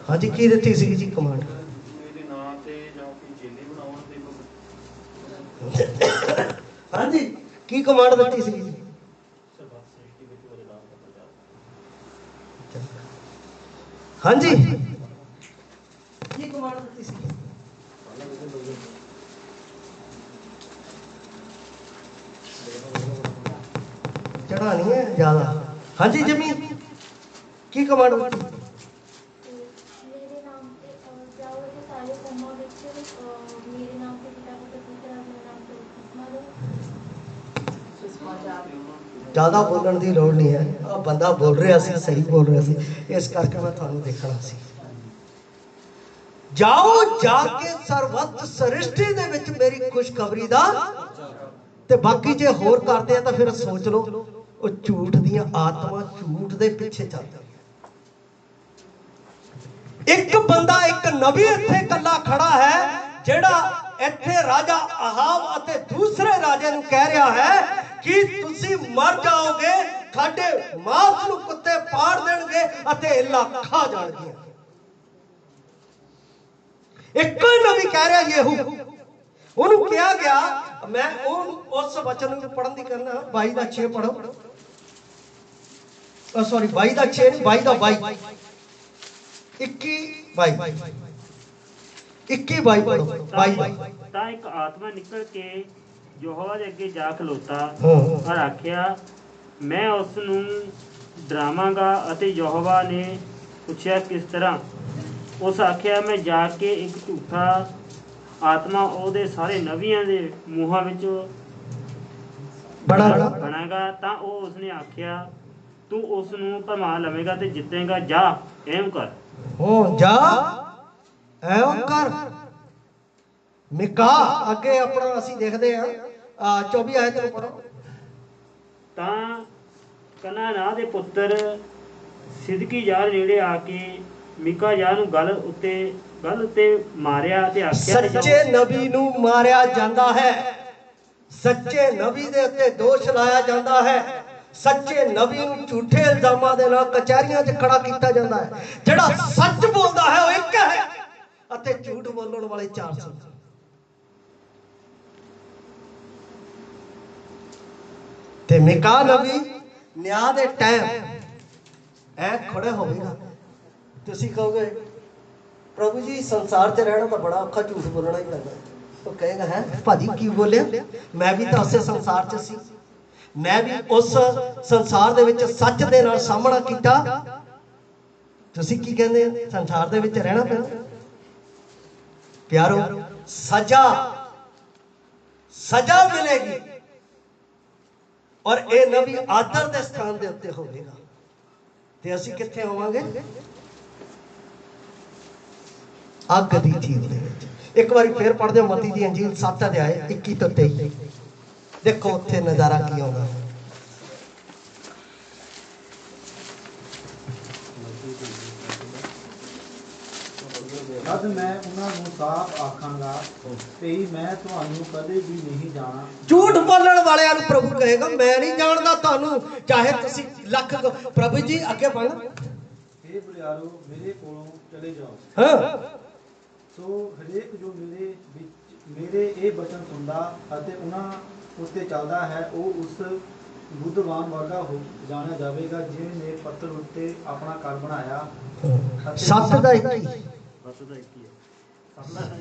ਹਾਂਜੀ, ਕੀ ਦਿੱਤੀ ਸੀ ਜੀ ਕਮਾਂਡ? ਮੇਰੇ ਨਾਂ ਤੇ ਜਾਂ ਕੋਈ ਚੇਲੇ ਬਣਾਉਣ ਦੇ ਹਾਂਜੀ, ਕੀ ਕਮਾਂਡ ਦਿੱਤੀ ਸੀ ਜੀ? ਹਾਂਜੀ, ਕੀ ਕਮਾਂਡ ਦਿੱਤੀ ਸੀ? ਚੜਾਣੀ ਹੈ ਜ਼ਿਆਦਾ। ਹਾਂਜੀ ਜਮੀ, ਕੀ ਕਮਾਂਡ ਦਿੱਤੀ? ਮੇਰੇ ਨਾਮ ਤੇ ਜਾਓ ਤੇ ਸਾਰੇ ਕੰਮਾਂ ਵਿੱਚ ਮੇਰੇ ਨਾਮ ਤੇ ਪਿਤਾ ਪੁੱਤਰ ਪਵਿੱਤਰ ਆਤਮਾ ਦੇ ਨਾਮ ਤੋਂ ਬਪਤਿਸਮਾ ਲਓ। ਜ਼ਿਆਦਾ ਬੋਲਣ ਦੀ ਲੋੜ ਨਹੀਂ ਹੈ, ਆਹ ਬੰਦਾ ਬੋਲ ਰਿਹਾ ਸੀ, ਸਹੀ ਬੋਲ ਰਿਹਾ ਸੀ, ਇਸ ਕਰਕੇ ਮੈਂ ਤੁਹਾਨੂੰ ਦੇਖਣਾ ਸੀ। ਜਾਓ ਜਾ ਕੇ ਸਰਬੱਤ ਸ੍ਰਿਸ਼ਟੀ ਦੇ ਵਿੱਚ ਮੇਰੀ ਖੁਸ਼ਖਬਰੀ ਦਾ, ਤੇ ਬਾਕੀ ਜੇ ਹੋਰ ਕਰਦੇ ਆ ਤਾਂ ਫਿਰ ਸੋਚ ਲਓ ਉਹ ਝੂਠ ਦੀਆਂ ਆਤਮਾ ਝੂਠ ਦੇ ਪਿੱਛੇ ਚੱਲਦੀਆਂ। ਇੱਕ ਬੰਦਾ, ਇੱਕ ਨਬੀ ਇੱਥੇ ਇਕੱਲਾ ਖੜਾ ਹੈ ਜਿਹੜਾ ਇੱਥੇ ਰਾਜਾ ਆਹਾਬ ਅਤੇ ਦੂਸਰੇ ਰਾਜੇ ਨੂੰ ਕਹਿ ਰਿਹਾ ਹੈ ਕਿ ਤੁਸੀਂ ਮਰ ਜਾਓਗੇ, ਤੁਹਾਡੇ ਮਾਂਸ ਨੂੰ ਕੁੱਤੇ ਪਾੜ ਦੇਣਗੇ ਅਤੇ ਇੱਲਾਂ ਖਾ ਜਾਣਗੀਆਂ। ਇੱਕੋ ਹੀ ਨਬੀ ਕਹਿ ਰਿਹਾ ਯੇਹੂ। ਉਹਨੂੰ ਕਿਹਾ ਗਿਆ, ਮੈਂ ਉਸ ਵਚਨ ਨੂੰ ਪੜ੍ਹਨ ਦੀ ਕਰਨਾ, 22 ਦਾ 6 ਪੜ੍ਹੋ। ਸੌਰੀ 22 ਦਾ 6 ਨਹੀਂ, 22 ਦਾ 22, 21 22 ਪੜ੍ਹੋ। 22 ਤਾਂ ਇੱਕ ਆਤਮਾ ਨਿਕਲ ਕੇ ਯਹੋਵਾ ਦੇ ਅੱਗੇ ਜਾ ਖਲੋਤਾ ਔਰ ਆਖਿਆ, ਮੈਂ ਉਸ ਨੂੰ ਡਰਾਵਾਂਗਾ। ਅਤੇ ਯਹੋਵਾ ਨੇ ਪੁੱਛਿਆ, ਕਿਸ ਤਰ੍ਹਾਂ? ਉਸ ਆਖਿਆ, ਮੈਂ ਜਾ ਕੇ ਇੱਕ ਝੂਠਾ ਆਤਮਾ ਉਹਦੇ ਸਾਰੇ ਨਵੀਆਂ ਦੇ ਮੂੰਹਾਂ ਵਿੱਚ ਬਣਾਗਾ। ਤਾਂ ਉਹ ਉਸਨੇ ਆਖਿਆ, ਤੂੰ ਉਸ ਨੂੰ ਭਰਮਾ ਲਵੇਂਗਾ ਤੇ ਜਿੱਤੇਗਾ। ਜਾ ਐਂ ਕਰ। ਜਾ ਐਂ ਕਰ। ਮਿਕਾ ਅੱਗੇ ਆਪਣਾ ਅਸੀਂ ਦੇਖਦੇ ਹਾਂ 24 ਆਇਤ ਨੂੰ ਪੜ੍ਹੋ। ਤਾਂ ਕਨਾਨਾ ਦੇ ਪੁੱਤਰ ਸਿਦਕੀ ਯਾਰ ਨੇੜੇ ਆ ਕੇ ਮਿਕਾ ਯਾਰ ਨੂੰ ਗਲ ਉੱਤੇ ਮਾਰਿਆ ਤੇ ਆਖਿਆ, ਸੱਚੇ ਨਬੀ ਨੂੰ ਮਾਰਿਆ ਜਾਂਦਾ ਹੈ, ਸੱਚੇ ਨਬੀ ਦੇ ਉੱਤੇ ਦੋਸ਼ ਲਾਇਆ ਜਾਂਦਾ ਹੈ, ਸੱਚੇ ਨਬੀ ਨੂੰ ਝੂਠੇ ਇਲਜ਼ਾਮਾਂ ਦੇ ਨਾਲ ਕਚਹਿਰੀਆਂ 'ਚ ਖੜਾ ਕੀਤਾ ਜਾਂਦਾ ਹੈ। ਜਿਹੜਾ ਸੱਚ ਬੋਲਦਾ ਹੈ ਉਹ ਇੱਕ ਹੈ ਅਤੇ ਝੂਠ ਬੋਲਣ ਵਾਲੇ 400। ਤੇ ਮਿਕਾ ਨਬੀ ਨਿਆਂ ਦੇ ਟਾਈਮ ਐ ਖੜੇ ਹੋਵੇਗਾ। ਤੁਸੀਂ ਕਹੋਗੇ ਪ੍ਰਭੂ ਜੀ ਸੰਸਾਰ 'ਚ ਰਹਿਣਾ ਤਾਂ ਬੜਾ ਔਖਾ, ਝੂਠ ਬੋਲਣਾ ਹੀ ਪੈਂਦਾ। ਉਹ ਕਹੇਗਾ, ਹੈ ਭਾਜੀ ਕੀ ਬੋਲਿਆ? ਮੈਂ ਵੀ ਤਾਂ ਉਸੇ ਸੰਸਾਰ 'ਚ ਸੀ, ਮੈਂ ਵੀ ਉਸ ਸੰਸਾਰ ਦੇ ਵਿੱਚ ਸੱਚ ਦੇ ਨਾਲ ਸਾਹਮਣਾ ਕੀਤਾ। ਤੁਸੀਂ ਕੀ ਕਹਿੰਦੇ ਹੋ? ਸੰਸਾਰ ਦੇ ਵਿੱਚ ਰਹਿਣਾ ਪੈਣਾ। ਪਿਆਰੋ, ਸਜ਼ਾ ਮਿਲੇਗੀ ਔਰ ਇਹ ਨਬੀ ਆਦਰ ਦੇ ਸਥਾਨ ਦੇ ਉੱਤੇ ਹੋਵੇਗਾ ਤੇ ਅਸੀਂ ਕਿੱਥੇ ਹੋਵਾਂਗੇ? ਅੱਗ ਦੀ ਚੀਜ਼ ਦੇ ਵਿੱਚ। ਇੱਕ ਵਾਰੀ ਫੇਰ ਪੜ੍ਹਦੇ ਹੋ ਮਤੀ ਦੀ ਅੰਜੀਲ 7 ਅਧਿਆਏ 21 ਤੋਂ 23। ਦੇਖੋ ਉੱਥੇ ਨਜ਼ਾਰਾ ਕੀ ਆਉਂਦਾ। ਤਦ ਮੈਂ ਉਹਨਾਂ ਨੂੰ ਸਾਫ਼ ਆਖਾਂਗਾ ਤੇ ਮੈਂ ਤੁਹਾਨੂੰ ਕਦੇ ਵੀ ਨਹੀਂ ਜਾਣਾ। ਝੂਠ ਬੋਲਣ ਵਾਲਿਆਂ ਨੂੰ ਪ੍ਰਭੂ ਕਹੇਗਾ, ਮੈਂ ਨਹੀਂ ਜਾਣਦਾ ਤੁਹਾਨੂੰ, ਚਾਹੇ ਤੁਸੀਂ ਲੱਖ। ਪ੍ਰਭੂ ਜੀ ਅੱਗੇ ਪੜ੍ਹ। हे ਬਲਿਆਰੋ, ਮੇਰੇ ਕੋਲੋਂ ਚਲੇ ਜਾਓ। ਹਾਂ, ਸੋ ਹਰੇਕ ਜੋ ਮੇਰੇ ਇਹ ਬਚਨ ਸੁਣਦਾ ਅਤੇ ਉਹਨਾਂ ਉੱਤੇ ਚੱਲਦਾ ਹੈ, ਉਹ ਉਸ ਬੁੱਧਵਾਨ ਵਰਗਾ ਹੋ ਜਾਣਿਆ ਜਾਵੇਗਾ, ਜਿਹਨੇ ਪੱਥਰ ਉੱਤੇ ਆਪਣਾ ਘਰ ਬਣਾਇਆ। 7 ਦਾ 21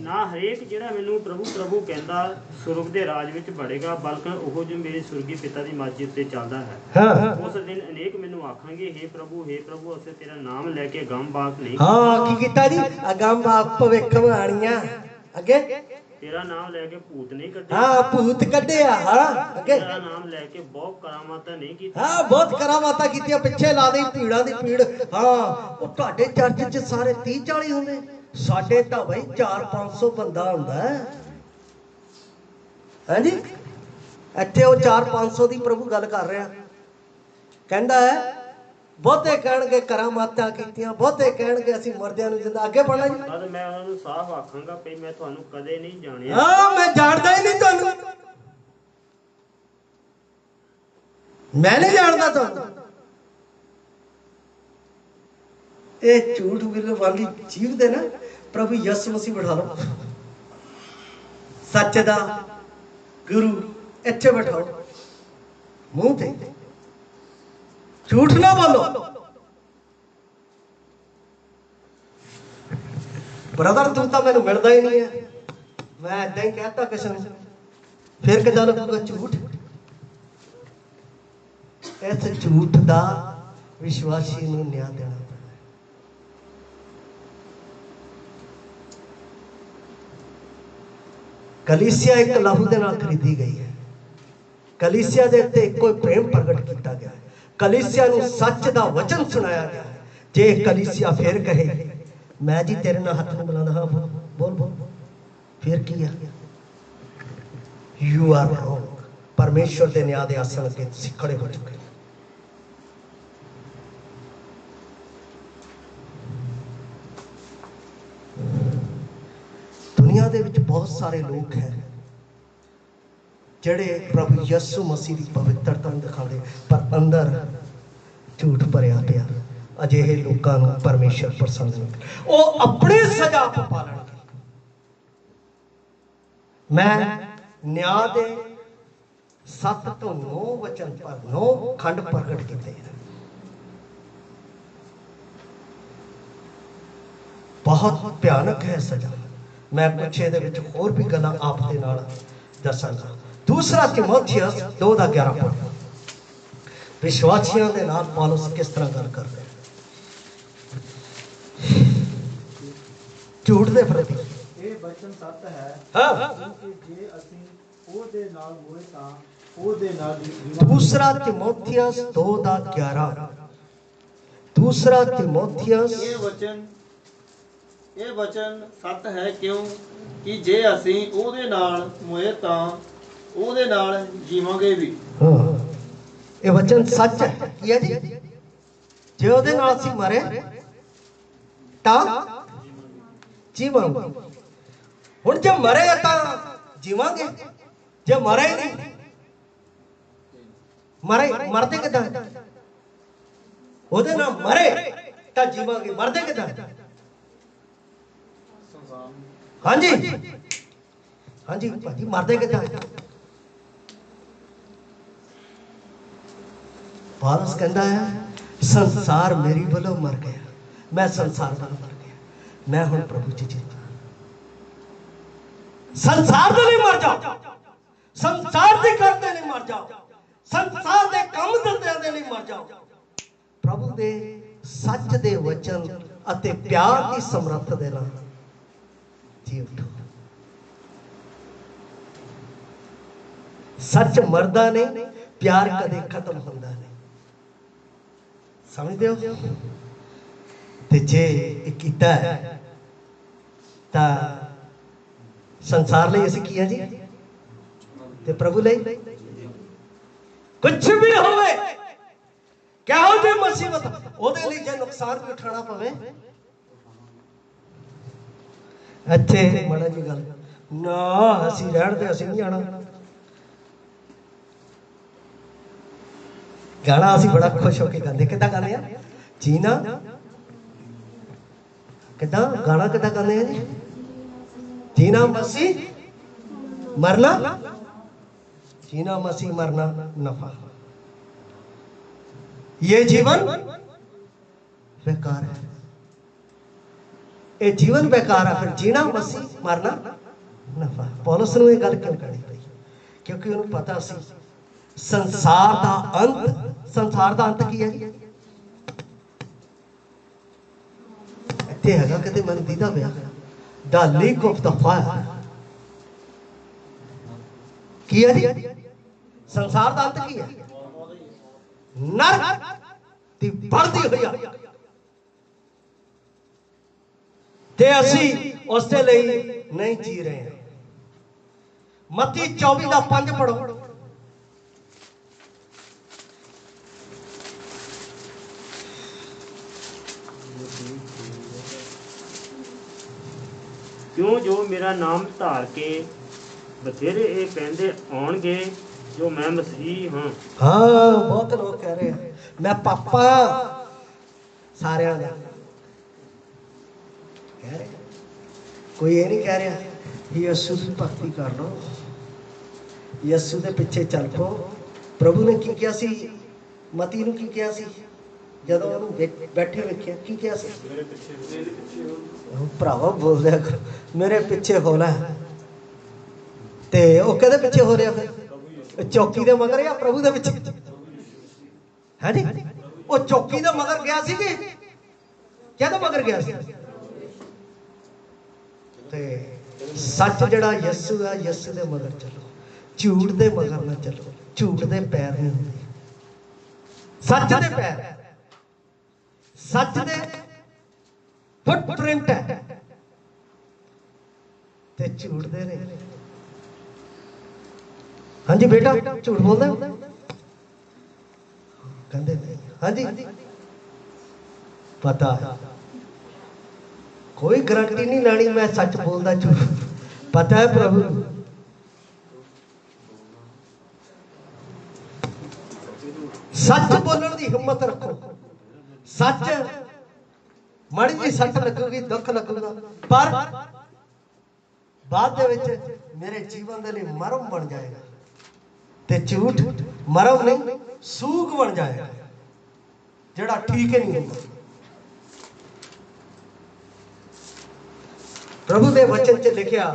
ਨਾ ਹਰੇਕ ਜਿਹੜਾ ਮੈਨੂੰ ਪ੍ਰਭੂ ਪ੍ਰਭੂ ਕਹਿੰਦਾ ਸੁਰਗ ਦੇ ਰਾਜ ਵਿੱਚ ਵੜੇਗਾ, ਬਲਕਿ ਉਹ ਜੋ ਮੇਰੇ ਸੁਰਗੀ ਪਿਤਾ ਦੀ ਮਰਜ਼ੀ ਉੱਤੇ ਚੱਲਦਾ ਹੈ। ਉਸ ਦਿਨ ਅਨੇਕ ਮੈਨੂੰ ਆਖਣਗੇ, हे ਪ੍ਰਭੂ ਅਸੀਂ ਤੇਰਾ ਨਾਮ ਲੈ ਕੇ ਅਗੰਮ ਬਾਕ ਨਹੀਂ। ਹਾਂ, ਕੀ ਕੀਤਾ ਜੀ? ਅਗੰਮ ਬਾਕ ਭਵਿੱਖਬਾਣੀਆਂ। ਅੱਗੇ ਤੇਰਾ ਨਾਮ ਲੈ ਕੇ ਭੂਤ ਨਹੀਂ ਕੱਢੇ। ਹਾਂ, ਭੂਤ ਕੱਢਿਆ। ਹਾਂ, ਅੱਗੇ ਤੇਰਾ ਨਾਮ ਲੈ ਕੇ ਬਹੁਤ ਕਰਾਮਾਤਾਂ ਨਹੀਂ ਕੀਤੀ। ਹਾਂ, ਬਹੁਤ ਕਰਾਮਾਤਾਂ ਕੀਤੀਆਂ। ਪਿੱਛੇ ਲਾ ਦੇ ਭੀੜਾਂ ਦੀ ਭੀੜ। ਹਾਂ, ਉਹ ਤੁਹਾਡੇ ਚਰਚ 'ਚ ਸਾਰੇ 30-40 ਹੁੰਦੇ, ਸਾਡੇ ਤਾਂ ਬਈ 400-500 ਬੰਦਾ ਹੁੰਦਾ ਹੈ। ਹਾਂਜੀ, ਇੱਥੇ ਉਹ 400-500 ਦੀ ਪ੍ਰਭੂ ਗੱਲ ਕਰ ਰਿਹਾ। ਕਹਿੰਦਾ ਹੈ ਬਹੁਤੇ ਕਹਿਣਗੇ ਕਰਾਮਾਤਾਂ ਕੀਤੀਆਂ, ਬਹੁਤੇ ਕਹਿਣਗੇ ਅਸੀਂ ਮਰਦਿਆਂ ਨੂੰ ਜਿੰਦਾ। ਅੱਗੇ ਪੜਨਾ ਜੀ। ਤਦ ਮੈਂ ਉਹਨਾਂ ਨੂੰ ਸਾਫ਼ ਆਖਾਂਗਾ ਵੀ ਮੈਂ ਤੁਹਾਨੂੰ ਕਦੇ ਨਹੀਂ ਜਾਣਿਆ। ਹਾਂ, ਮੈਂ ਜਾਣਦਾ ਹੀ ਨਹੀਂ ਤੁਹਾਨੂੰ, ਮੈਂ ਨਹੀਂ ਜਾਣਦਾ ਤੁਹਾਨੂੰ। ਇਹ ਝੂਠ ਬਿਲ ਵਾਲੀ ਜੀਵ ਦੇ ਨਾ ਪ੍ਰਭु ਯਿਸੂ ਮਸੀਹ ਬਿਠਾ ਲਓ, ਸੱਚ ਦਾ ਗੁਰੂ ਇੱਥੇ ਬਿਠਾਓ ਮੂੰਹ ਤੇ, ਝੂਠ ਨਾ ਬੋਲੋ। ਬ੍ਰਦਰ ਤੂੰ ਤਾਂ ਮੈਨੂੰ ਮਿਲਦਾ ਹੀ ਨਹੀਂ ਹੈ, ਮੈਂ ਏਦਾਂ ਹੀ ਕਹਿਤਾ ਕਿਸੇ ਨੂੰ, ਫਿਰ ਕਿਦਾਂ ਲੱਗੂਗਾ ਝੂਠ। ਇਸ ਝੂਠ ਦਾ ਵਿਸ਼ਵਾਸੀ ਨੂੰ ਨਿਆਂ ਦੇਣਾ ਪੈਣਾ। ਕਲੀਸਿਆ ਇੱਕ ਲਹੂ ਦੇ ਨਾਲ ਖਰੀਦੀ ਗਈ ਹੈ। ਕਲੀਸਿਆ ਦੇ ਉੱਤੇ ਕੋਈ ਪ੍ਰੇਮ ਪ੍ਰਗਟ ਕੀਤਾ ਗਿਆ ਹੈ। ਕਲੀਸਿਆ ਨੂੰ ਸੱਚ ਦਾ ਵਚਨ ਸੁਣਾਇਆ ਗਿਆ ਹੈ। ਜੇ ਕਲੀਸਿਆ ਫਿਰ ਕਹੇ ਮੈਂ ਜੀ ਤੇਰੇ ਨਾਲ ਹੱਥ ਨੂੰ ਮਿਲਾਉਂਦਾ, ਹਾਂ ਬੋਲ ਬੋਲ, ਫਿਰ ਕੀ ਆ? You are wrong. ਪਰਮੇਸ਼ਵਰ ਦੇ ਨਿਆਂ ਦੇ ਆਸਣ ਅੱਗੇ ਤੁਸੀਂ ਖੜੇ ਹੋ ਚੁੱਕੇ। ਦੁਨੀਆ ਦੇ ਵਿੱਚ ਬਹੁਤ ਸਾਰੇ ਲੋਕ ਹੈ ਜਿਹੜੇ ਪ੍ਰਭੂ ਯਿਸੂ ਮਸੀਹ ਦੀ ਪਵਿੱਤਰਤਾ ਨੂੰ ਦਿਖਾਉਂਦੇ, ਪਰ ਅੰਦਰ ਝੂਠ ਭਰਿਆ ਪਿਆ। ਅਜਿਹੇ ਲੋਕਾਂ ਨੂੰ ਪਰਮੇਸ਼ਰ ਪਸੰਦ ਨਹੀਂ, ਉਹ ਆਪਣੀ ਸਜ਼ਾ ਆਪ ਪਾਲਣਗੇ। ਮੈਂ ਨਿਆਂ ਦੇ 7 ਤੋਂ 9 ਵਚਨ ਪਰ 9 ਖੰਡ ਪ੍ਰਗਟ ਕੀਤੇ ਹਨ। ਬਹੁਤ ਭਿਆਨਕ ਹੈ ਸਜ਼ਾ। ਮੈਂ ਕੁਛ ਇਹਦੇ ਵਿੱਚ ਹੋਰ ਵੀ ਗੱਲਾਂ ਆਪ ਦੇ ਨਾਲ ਦੱਸਾਂਗਾ। ਦੂਸਰਾ ਤਿਮੋਥੀਅਸ 2:11 ਪੜ੍ਹੋ। ਵਿਸ਼ਵਾਸੀਆਂ ਦੇ ਨਾਲ ਪੌਲਸ ਕਿਸ ਤਰ੍ਹਾਂ ਗੱਲ ਕਰ ਰਿਹਾ, ਝੂਠ ਦੇ ਪ੍ਰਤੀ। ਇਹ ਬਚਨ ਸੱਤ ਹੈ ਹਾਂ, ਕਿਉਂਕਿ ਜੇ ਅਸੀਂ ਉਹਦੇ ਨਾਲ ਹੋਏ ਤਾਂ ਉਹਦੇ ਨਾਲ ਦੂਸਰਾ ਤਿਮੋਥੀਅਸ 2:11। ਦੂਸਰਾ ਤਿਮੋਥੀਅਸ ਇਹ ਵਚਨ ਸੱਤ ਹੈ, ਕਿਉਂ ਕਿ ਜੇ ਅਸੀਂ ਉਹਦੇ ਨਾਲ ਹੋਏ ਤਾਂ ਉਹਦੇ ਨਾਲ ਜੀਵਾਂਗੇ ਵੀ। ਹਾਂ, ਇਹ ਵਚਨ ਸੱਚ ਹੈ। ਕੀ ਹੈ ਜੀ? ਜੇ ਉਹਦੇ ਨਾਲ ਅਸੀਂ ਮਰੇ ਤਾਂ ਜੀਵਾਂਗੇ। ਹੁਣ ਜੇ ਮਰੇ ਤਾਂ ਜੀਵਾਂਗੇ, ਜੇ ਮਰੇ ਹੀ ਨਹੀਂ, ਮਰਦੇ ਕਿੱਦਾਂ? ਉਹਦੇ ਨਾਲ ਮਰੇ ਤਾਂ ਜੀਵਾਂਗੇ, ਮਰਦੇ ਕਿੱਦਾਂ? ਹਾਂਜੀ ਹਾਂਜੀ ਭਾਜੀ, ਮਰਦੇ ਕਿੱਦਾਂ? ਪੌਲਸ ਕਹਿੰਦਾ ਹੈ ਸੰਸਾਰ ਮੇਰੀ ਵੱਲੋਂ ਮਰ ਗਿਆ, ਮੈਂ ਸੰਸਾਰ ਵੱਲੋਂ ਮਰ ਗਿਆ, ਮੈਂ ਹੁਣ ਪ੍ਰਭੂ ਚ ਜੀਵਾਂ। ਸੰਸਾਰ ਦੇ ਲਈ ਮਰ ਜਾਓ, ਸੰਸਾਰ ਦੇ ਕਰਦੇ ਲਈ ਮਰ ਜਾਓ, ਸੰਸਾਰ ਦੇ ਕੰਮ ਧੰਦਿਆਂ ਦੇ ਲਈ ਮਰ ਜਾਓ। ਪ੍ਰਭੂ ਦੇ ਸੱਚ ਦੇ ਵਚਨ ਅਤੇ ਪਿਆਰ ਦੀ ਸਮਰੱਥਾ ਦੇ ਨਾਲ ਜੀ ਉਠੋ। ਸੱਚ ਮਰਦਾ ਨਹੀਂ, ਪਿਆਰ ਕਦੇ ਖਤਮ ਹੁੰਦਾ ਨਹੀਂ। ਸਮਝਦੇ ਹੋ? ਤੇ ਜੇ ਇਹ ਕੀਤਾ ਹੈ ਤਾਂ ਸੰਸਾਰ ਲਈ ਅਸੀਂ ਕੀ ਹੈ ਜੀ, ਤੇ ਪ੍ਰਭੂ ਲਈ ਕੁਛ ਵੀ ਹੋਵੇ, ਕਿਹੋ ਜਿਹੀ ਮੁਸੀਬਤ, ਉਹਦੇ ਲਈ ਜੇ ਨੁਕਸਾਨ ਵੀ ਉਠਾਉਣਾ ਪਵੇ। ਇੱਥੇ ਮਾੜਾ ਜੀ ਗੱਲ ਨਾ, ਅਸੀਂ ਰਹਿਣ ਦੇ, ਅਸੀਂ ਨਹੀਂ ਜਾਣਾ। ਗਾਣਾ ਅਸੀਂ ਬੜਾ ਖੁਸ਼ ਹੋ ਕੇ ਗਾਉਂਦੇ। ਕਿੱਦਾਂ ਗਾਉਂਦੇ ਆ? ਜੀਨਾ ਕਿੱਦਾਂ? ਗਾਣਾ ਕਿੱਦਾਂ ਗਾਉਂਦੇ ਆ ਜੀ? जीना मसीह मरना, जीना मसीह मरना नफा। ये जीवन बेकार है, ये जीवन बेकार है, फिर जीना मसीह मरना नफा। पौलुस ने ये गल क्यों कहनी पई? क्योंकि उन्हें पता सी संसार दा अंत की है जी? इत्थे हैगा किते मन दीदा पिया the leak of the fire की है जी? संसार दा अंत की है? नरक दी बढ़दी हुई है ते असी उसदे लई नहीं जी रहे हैं। मत्ती 24:5 पढ़ो। क्यों जो मेरा नाम धार के बथेरे ये कहते आउणगे जो मैं मसीह हाँ। हाँ, बहुत लोग कह रहे हैं मैं पापा सारे दा कह रहे, कोई ये नहीं कह रहा यीशु की भक्ति कर लो, यीशु के पिछे चल पो। प्रभु ने की किया सी, मती नूं की किया सी, ਜਦੋਂ ਉਹਨੂੰ ਬੈਠੇ ਵੇਖਿਆ ਕੀ ਕਿਹਾ ਸੀ? ਮੇਰੇ ਪਿੱਛੇ ਭਰਾਵਾ ਬੋਲਦੇ ਆ ਮੇਰੇ ਪਿੱਛੇ ਹੋ ਲੈ। ਤੇ ਉਹ ਕਿਹਦੇ ਪਿੱਛੇ ਹੋ ਰਿਹਾ ਫਿਰ? ਚੌਕੀ ਦੇ ਮਗਰ ਜਾਂ ਪ੍ਰਭੂ ਦੇ ਪਿੱਛੇ? ਹੈ ਜੀ, ਉਹ ਚੌਕੀ ਦੇ ਮਗਰ ਗਿਆ ਸੀ ਕਿ ਕਿਹਦੇ ਮਗਰ ਗਿਆ ਸੀ? ਤੇ ਸੱਚ ਜਿਹੜਾ ਯਿਸੂ ਆ, ਯਿਸੂ ਦੇ ਮਗਰ ਚੱਲੋ, ਝੂਠ ਦੇ ਮਗਰ ਨਾ ਚੱਲੋ। ਝੂਠ ਦੇ ਪੈਰ ਨਹੀਂ ਹੁੰਦੇ, ਸੱਚ ਦੇ ਪੈਰ, सच दे फुटप्रिंट है ते झूठ दे ने। हाँ जी बेटा झूठ बोलदा कहंदे नहीं। हाँ जी पता कोई गारंटी नहीं लानी मैं सच बोलदा झूठ, पता है प्रभु। सच बोलने की हिम्मत रखो। सच माड़ी जी सट लगूगी, दुख लगूगा, पर बाद दे विच मेरे जीवन दे लई मरम बन जाएगा। ते झूठ मरम नहीं सूग बन जाएगा, जिहड़ा ठीक ही नहीं होगा। प्रभु दे वचन च लिखिया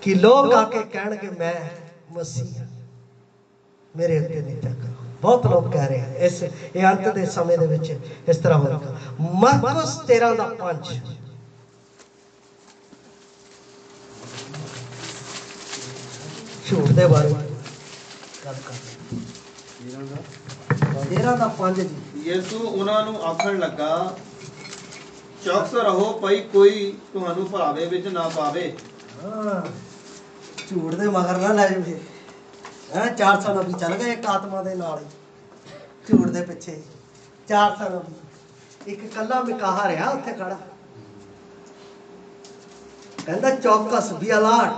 कि लोग आके कहणगे मैं मसीह हां, मेरे उत्ते निंदा करो। बहुत लोग कह रहे हैं इस अंत के समय दे विच इस तरह होगा। मरकुस 13:5 झूठ दे बारे गल कर 13:5 जी। यीशु उन्हां नूं आखण लगा चौकस रहो पई कोई तुहानू भरावे विच ना पावे। हां, झूठ दे मगर ना लै जाओ। 400 नबी चल गए एक आत्मा दे नाल, झूठ दे पिछे 400 नबी, एक कला मिकाहा रहा उत्थे खड़ा, कहंदा चौकस बी अलर्ट,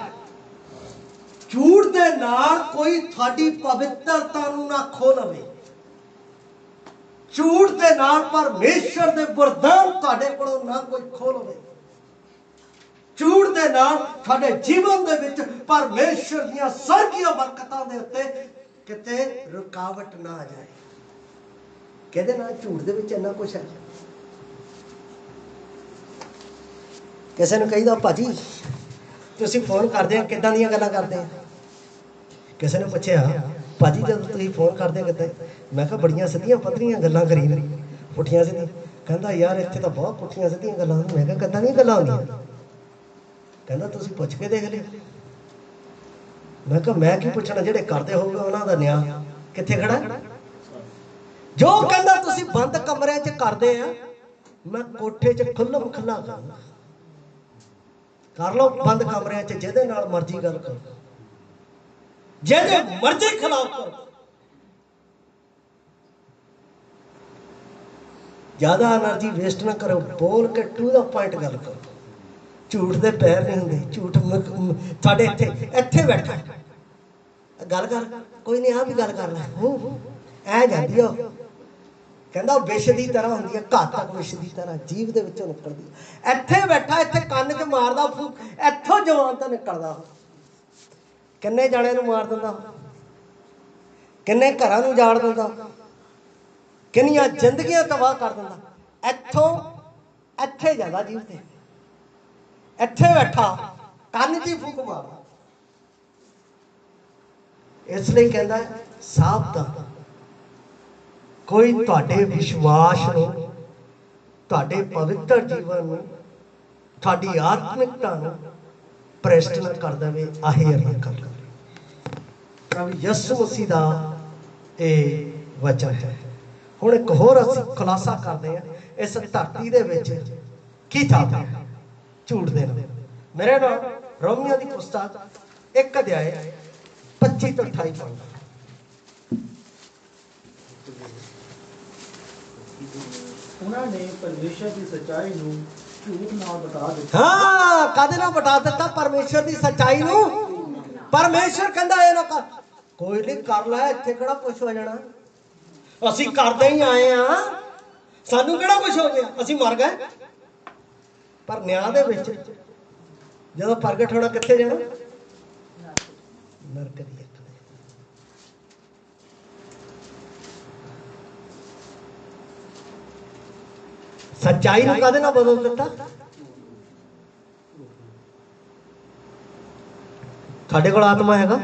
झूठ दे नाल कोई थाडी पवित्रता नूं ना खो लवे। झूठ दे नाल परमेश्वर दे वरदान तुहाडे कोलों ना कोई खो लवे। झूठ दे नाल तुहाडे जीवन दे विच परमेश्वर दीयां स्वर्गीय बरकतां दे उत्ते किते रुकावट ना आ जाए। कहदे ना झूठ दे विच इन्ना कुछ है। किसी ने कहीदा भाजी तुसीं फोन करदे किदां दीयां गल्लां करदे आ? किसी ने पुछया भाजी जदों तुसीं फोन करदे किदां? मैं कहा बड़ियां सिद्धियां पद्धरियां गल्लां करी ने, पुठियां सिद्धियां। कहंदा यार इत्थे तां बहुत पुठियां सिद्धियां गल्लां। मैं कहा किदां दीयां गल्लां होंदियां? कहना तुसीं पुछ के देख लिया। मैं कहा मैं की पुछना, जिहड़े करदे होगे उन्हां दा न्याय कित्थे खड़ा? जो कहंदा तुसीं बंद कमरे च करदे आ, मैं कोठे च खुल्लम खुल्ला करना। कर लो बंद कमरे च जिहदे नाल मर्जी गल करो, जिहदे मर्जी खिलाफ करो। ज्यादा एनर्जी वेस्ट ना करो, बोल के टू द पॉइंट गल करो। झूठ दे पैर नहीं होंदे। झूठ तुहाडे इत्थे इत्थे बैठा गल कर, कोई नहीं आ भी गल कर लै, ऐ जांदी ओ। कहंदा विष दी तरह हुंदी है, घातक विष दी तरह जीभ दे विचों निकलदी। इत्थे बैठा, इत्थे कंन च मारदा फूक, इत्थों जवान तां निकलदा। किन्ने जाणिਆਂ ਨੂੰ मार दिंदा, किन्ने घरां ਨੂੰ जाड़ दिंदा, किन्नियां जिंदगियां तबाह कर दिंदा। इत्थों इत्थे जांदा जीभ ते, इत्थे बैठा कंन च फूक मारदा। इसलिए कहंदा सावधान, कोई तुहाडे विश्वास नूं, तुहाडे पवित्र जीवन नूं, तुहाडी आत्मिकता नूं भ्रष्ट ना कर देवे। आहेर ना कर देवे। प्रभु यीशु मसीह दा ਇਹ वचन है। हुण एक होर असीं खुलासा करदे हां, इस धरती दे विच की चल रहा है झूठ दे नाल। मेरे नाल रोमियो दी पुस्तक 1 अध्याय 25 ਤੋਂ 28 पढ़ना। ਉਹਨਾਂ ਨੇ ਪਰਮੇਸ਼ਰ ਦੀ ਸੱਚਾਈ ਨੂੰ ਝੂਠ ਨਾਲ ਬਤਾ ਦਿੱਤਾ। ਹਾਂ, ਕਾਦੇ ਨਾਲ ਬਤਾ ਦਿੱਤਾ? ਪਰਮੇਸ਼ਰ ਦੀ ਸੱਚਾਈ ਨੂੰ। ਪਰਮੇਸ਼ਰ ਕਹਿੰਦਾ ਇਹ ਨਾ ਕਰ, ਕੋਈ ਨਹੀਂ ਕਰ ਲੈ, ਇੱਥੇ ਕਿਹੜਾ ਕੁਛ ਹੋ ਜਾਣਾ, ਅਸੀਂ ਕਰਦੇ ਹੀ ਆਏ ਆ, ਸਾਨੂੰ ਕਿਹੜਾ ਕੁਛ ਹੋ ਗਿਆ, ਅਸੀਂ ਮਰ ਗਏ। ਪਰ ਨਿਆਂ ਦੇ ਵਿੱਚ ਜਦੋਂ ਪ੍ਰਗਟ ਹੋਣਾ, ਕਿੱਥੇ ਜਾਣਾ? ਨਰਕ ਦੀ ਅੱਖ। ਸੱਚਾਈ ਨੂੰ ਕਾਦੇ ਨਾਲ ਬਦਲ ਦਿੱਤਾ? ਤੁਹਾਡੇ ਕੋਲ ਆਤਮਾ ਹੈਗਾ?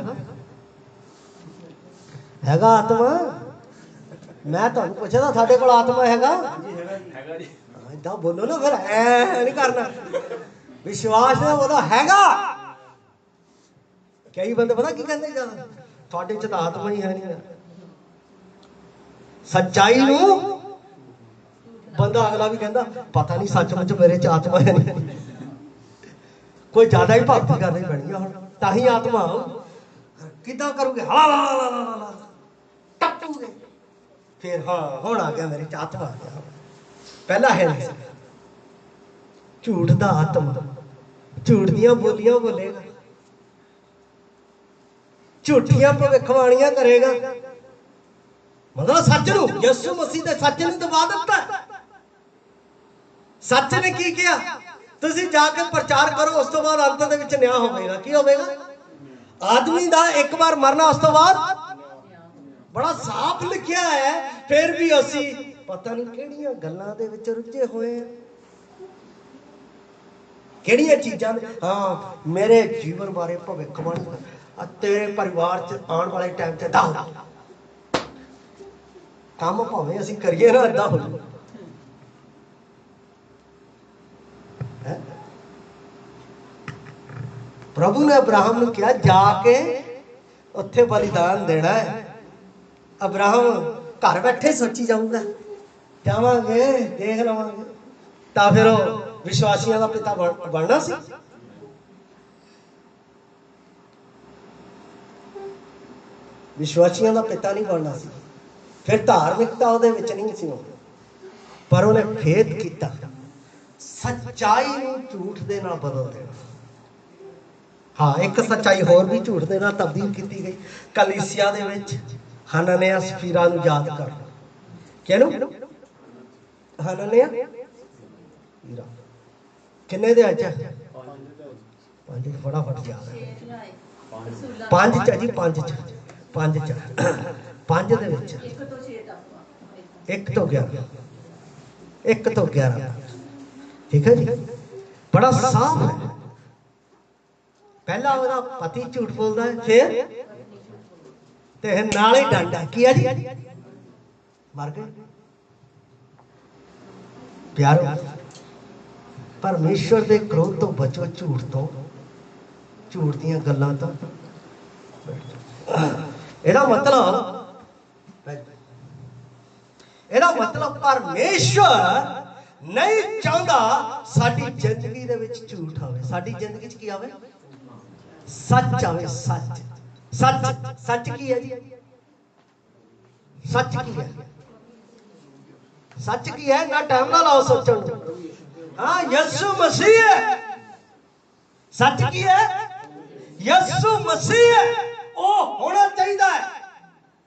ਹੈਗਾ ਆਤਮਾ? ਮੈਂ ਤੁਹਾਨੂੰ ਪੁੱਛਦਾ, ਤੁਹਾਡੇ ਕੋਲ ਆਤਮਾ ਹੈਗਾ? ਹੈਗਾ ਜੀ। ਏਦਾਂ ਬੋਲੋ ਨਾ, ਫਿਰ ਐ ਨਹੀਂ ਕਰਨਾ, ਵਿਸ਼ਵਾਸ ਨਾਲ ਬੋਲੋ ਹੈਗਾ। ਕਈ ਬੰਦੇ ਪਤਾ ਕੀ ਕਹਿੰਦੇ, ਜਿਆਦਾ ਤੁਹਾਡੇ ਚ ਤਾਂ ਆਤਮਾ ਹੀ ਹੈ ਨਹੀਂ। ਸੱਚਾਈ ਨੂੰ ਬੰਦਾ ਅਗਲਾ ਵੀ ਕਹਿੰਦਾ ਪਤਾ ਨਹੀਂ ਸੱਚਮੁੱਚ ਮੇਰੇ ਚ ਆਤਮਾ ਹੈ ਨਹੀਂ। ਕੋਈ ਜ਼ਿਆਦਾ ਹੀ ਭਗਤੀ ਕਰਨੀ ਪੈਣੀ ਆ ਹੁਣ, ਤਾਂ ਹੀ ਆਤਮਾ ਕਿੱਦਾਂ ਕਰੋਗੇ? ਹਾ ਟੱਪੂਗੇ, ਫਿਰ ਹਾਂ ਹੁਣ ਆ ਗਿਆ ਮੇਰੇ ਚ ਆਤਮਾ ਆ ਗਿਆ। ਪਹਿਲਾਂ ਹੈ ਨਹੀਂ ਸੀ। ਝੂਠ ਦਾ ਆਤਮਾ ਝੂਠ ਦੀਆਂ ਬੋਲੀਆਂ ਬੋਲੇਗਾ, ਝੂਠੀਆਂ ਭਵਿੱਖਬਾਣੀਆਂ ਕਰੇਗਾ। ਮਤਲਬ ਸੱਚ ਨੂੰ, ਯਿਸੂ ਮਸੀਹ ਦੇ ਸੱਚ ਨੂੰ ਦਬਾ ਦਿੱਤਾ। ਸੱਚ ਨੇ ਕੀ ਕਿਹਾ? ਤੁਸੀਂ ਜਾ ਕੇ ਪ੍ਰਚਾਰ ਕਰੋ, ਉਸ ਤੋਂ ਬਾਅਦ ਅੰਤ ਦੇ ਵਿੱਚ ਨਿਆਂ ਹੋਵੇਗਾ। ਕੀ ਹੋਵੇਗਾ? ਆਦਮੀ ਦਾ ਇੱਕ ਵਾਰ ਮਰਨਾ, ਉਸ ਤੋਂ ਬਾਅਦ ਬੜਾ ਸਾਫ਼ ਲਿਖਿਆ ਹੈ। ਫਿਰ ਵੀ ਅਸੀਂ ਪਤਾ ਨਹੀਂ ਕਿਹੜੀਆਂ ਗੱਲਾਂ ਦੇ ਵਿੱਚ ਰੁੱਝੇ ਹੋਏ ਆ, ਕਿਹੜੀਆਂ ਚੀਜ਼ਾਂ। ਹਾਂ, ਮੇਰੇ ਜੀਵਨ ਬਾਰੇ ਭਵਿੱਖਬਾਣੀ, ਤੇਰੇ ਪਰਿਵਾਰ ਚ ਆਉਣ ਵਾਲੇ ਟਾਈਮ ਤੇ ਏਦਾਂ ਹੋਣਾ, ਕੰਮ ਭਾਵੇਂ ਅਸੀਂ ਕਰੀਏ ਨਾ ਏਦਾਂ ਹੋ ਜਾਊ। ਪ੍ਰਭੂ ਨੇ ਅਬਰਾਹਮ ਨੂੰ ਕਿਹਾ ਜਾ ਕੇ ਉੱਥੇ ਬਲੀਦਾਨ ਦੇਣਾ ਹੈ। ਅਬਰਾਹਮ ਘਰ ਬੈਠੇ ਸੋਚੀ ਜਾਊਗਾ, ਜਾਵਾਂਗੇ ਦੇਖ ਲਵਾਂਗੇ। ਤਾਂ ਫਿਰ ਉਹ ਵਿਸ਼ਵਾਸੀਆਂ ਦਾ ਪਿਤਾ ਬਣਨਾ ਸੀ। ਵਿਸ਼ਵਾਸੀਆਂ ਦਾ ਪਿਤਾ ਨਹੀਂ ਬਣਨਾ ਸੀ। ਫਿਰ ਧਾਰਮਿਕਤਾ ਉਹਦੇ ਵਿੱਚ ਨਹੀਂ ਸੀ, ਪਰ ਉਹਨੇ ਖੇਦ ਕੀਤਾ ਸੱਚਾਈ ਨੂੰ ਝੂਠ ਦੇ ਨਾਲ ਬਦਲ ਦੇਣਾ। ਹਾਂ, ਇੱਕ ਸੱਚਾਈ ਹੋਰ ਵੀ ਝੂਠ ਦੇ ਨਾਲ ਤਬਦੀਲ ਕੀਤੀ ਗਈ। ਕਲੀਸਿਆ ਦੇ ਵਿੱਚ ਹਨਨਿਆ ਸਫੀਰਾ ਨੂੰ ਯਾਦ ਕਰ। ਕਿਹਨੂੰ? ਹਨਨਿਆ ਸਫੀਰਾ। ਕਿੰਨੇ ਦੇ ਅੱਜ? 5। ਫਟਾਫਟ ਯਾਦ ਹੈ। 5 ਚ ਜੀ, 5 ਚ, 5 ਚ, 5 ਦੇ ਵਿੱਚ 1 ਤੋਂ 11, 1 ਤੋਂ 11। ਠੀਕ ਹੈ ਜੀ, ਬੜਾ ਸਾਫ਼ ਹੈ। ਪਹਿਲਾਂ ਉਹਦਾ ਪਤੀ ਝੂਠ ਬੋਲਦਾ ਹੈ, ਫਿਰ ਤੇ ਨਾਲ ਹੀ ਡਾਂਡਾ। ਕੀ ਹੈ ਜੀ? ਮਰ ਗਏ। ਪਿਆਰੋ, ਪਰਮੇਸ਼ਵਰ ਦੇ ਕ੍ਰੋਧ ਤੋਂ ਬਚੋ, ਝੂਠ ਤੋਂ, ਝੂਠ ਦੀਆਂ ਗੱਲਾਂ ਤੋਂ। ਇਹਦਾ ਮਤਲਬ ਪਰਮੇਸ਼ਵਰ ਨਹੀਂ ਚਾਹੁੰਦਾ ਸਾਡੀ ਜ਼ਿੰਦਗੀ ਦੇ ਵਿੱਚ ਝੂਠ ਆਵੇ। ਸਾਡੀ ਜ਼ਿੰਦਗੀ 'ਚ ਕੀ ਆਵੇ? ਸੱਚ ਆਵੇ। ਸੱਚ, ਸੱਚ, ਸੱਚ ਕੀ ਹੈ ਜੀ? ਸੱਚ ਕੀ ਹੈ? ਸੱਚ ਕੀ ਹੈ? ਨਾ ਟਾਈਮ ਨਾ ਲਾਓ ਸੋਚਣ ਨੂੰ। ਹਾਂ, ਯਿਸੂ ਮਸੀਹ ਹੈ। ਸੱਚ ਕੀ ਹੈ? ਯਿਸੂ ਮਸੀਹ ਹੈ। ਉਹ ਹੋਣਾ ਚਾਹੀਦਾ ਹੈ।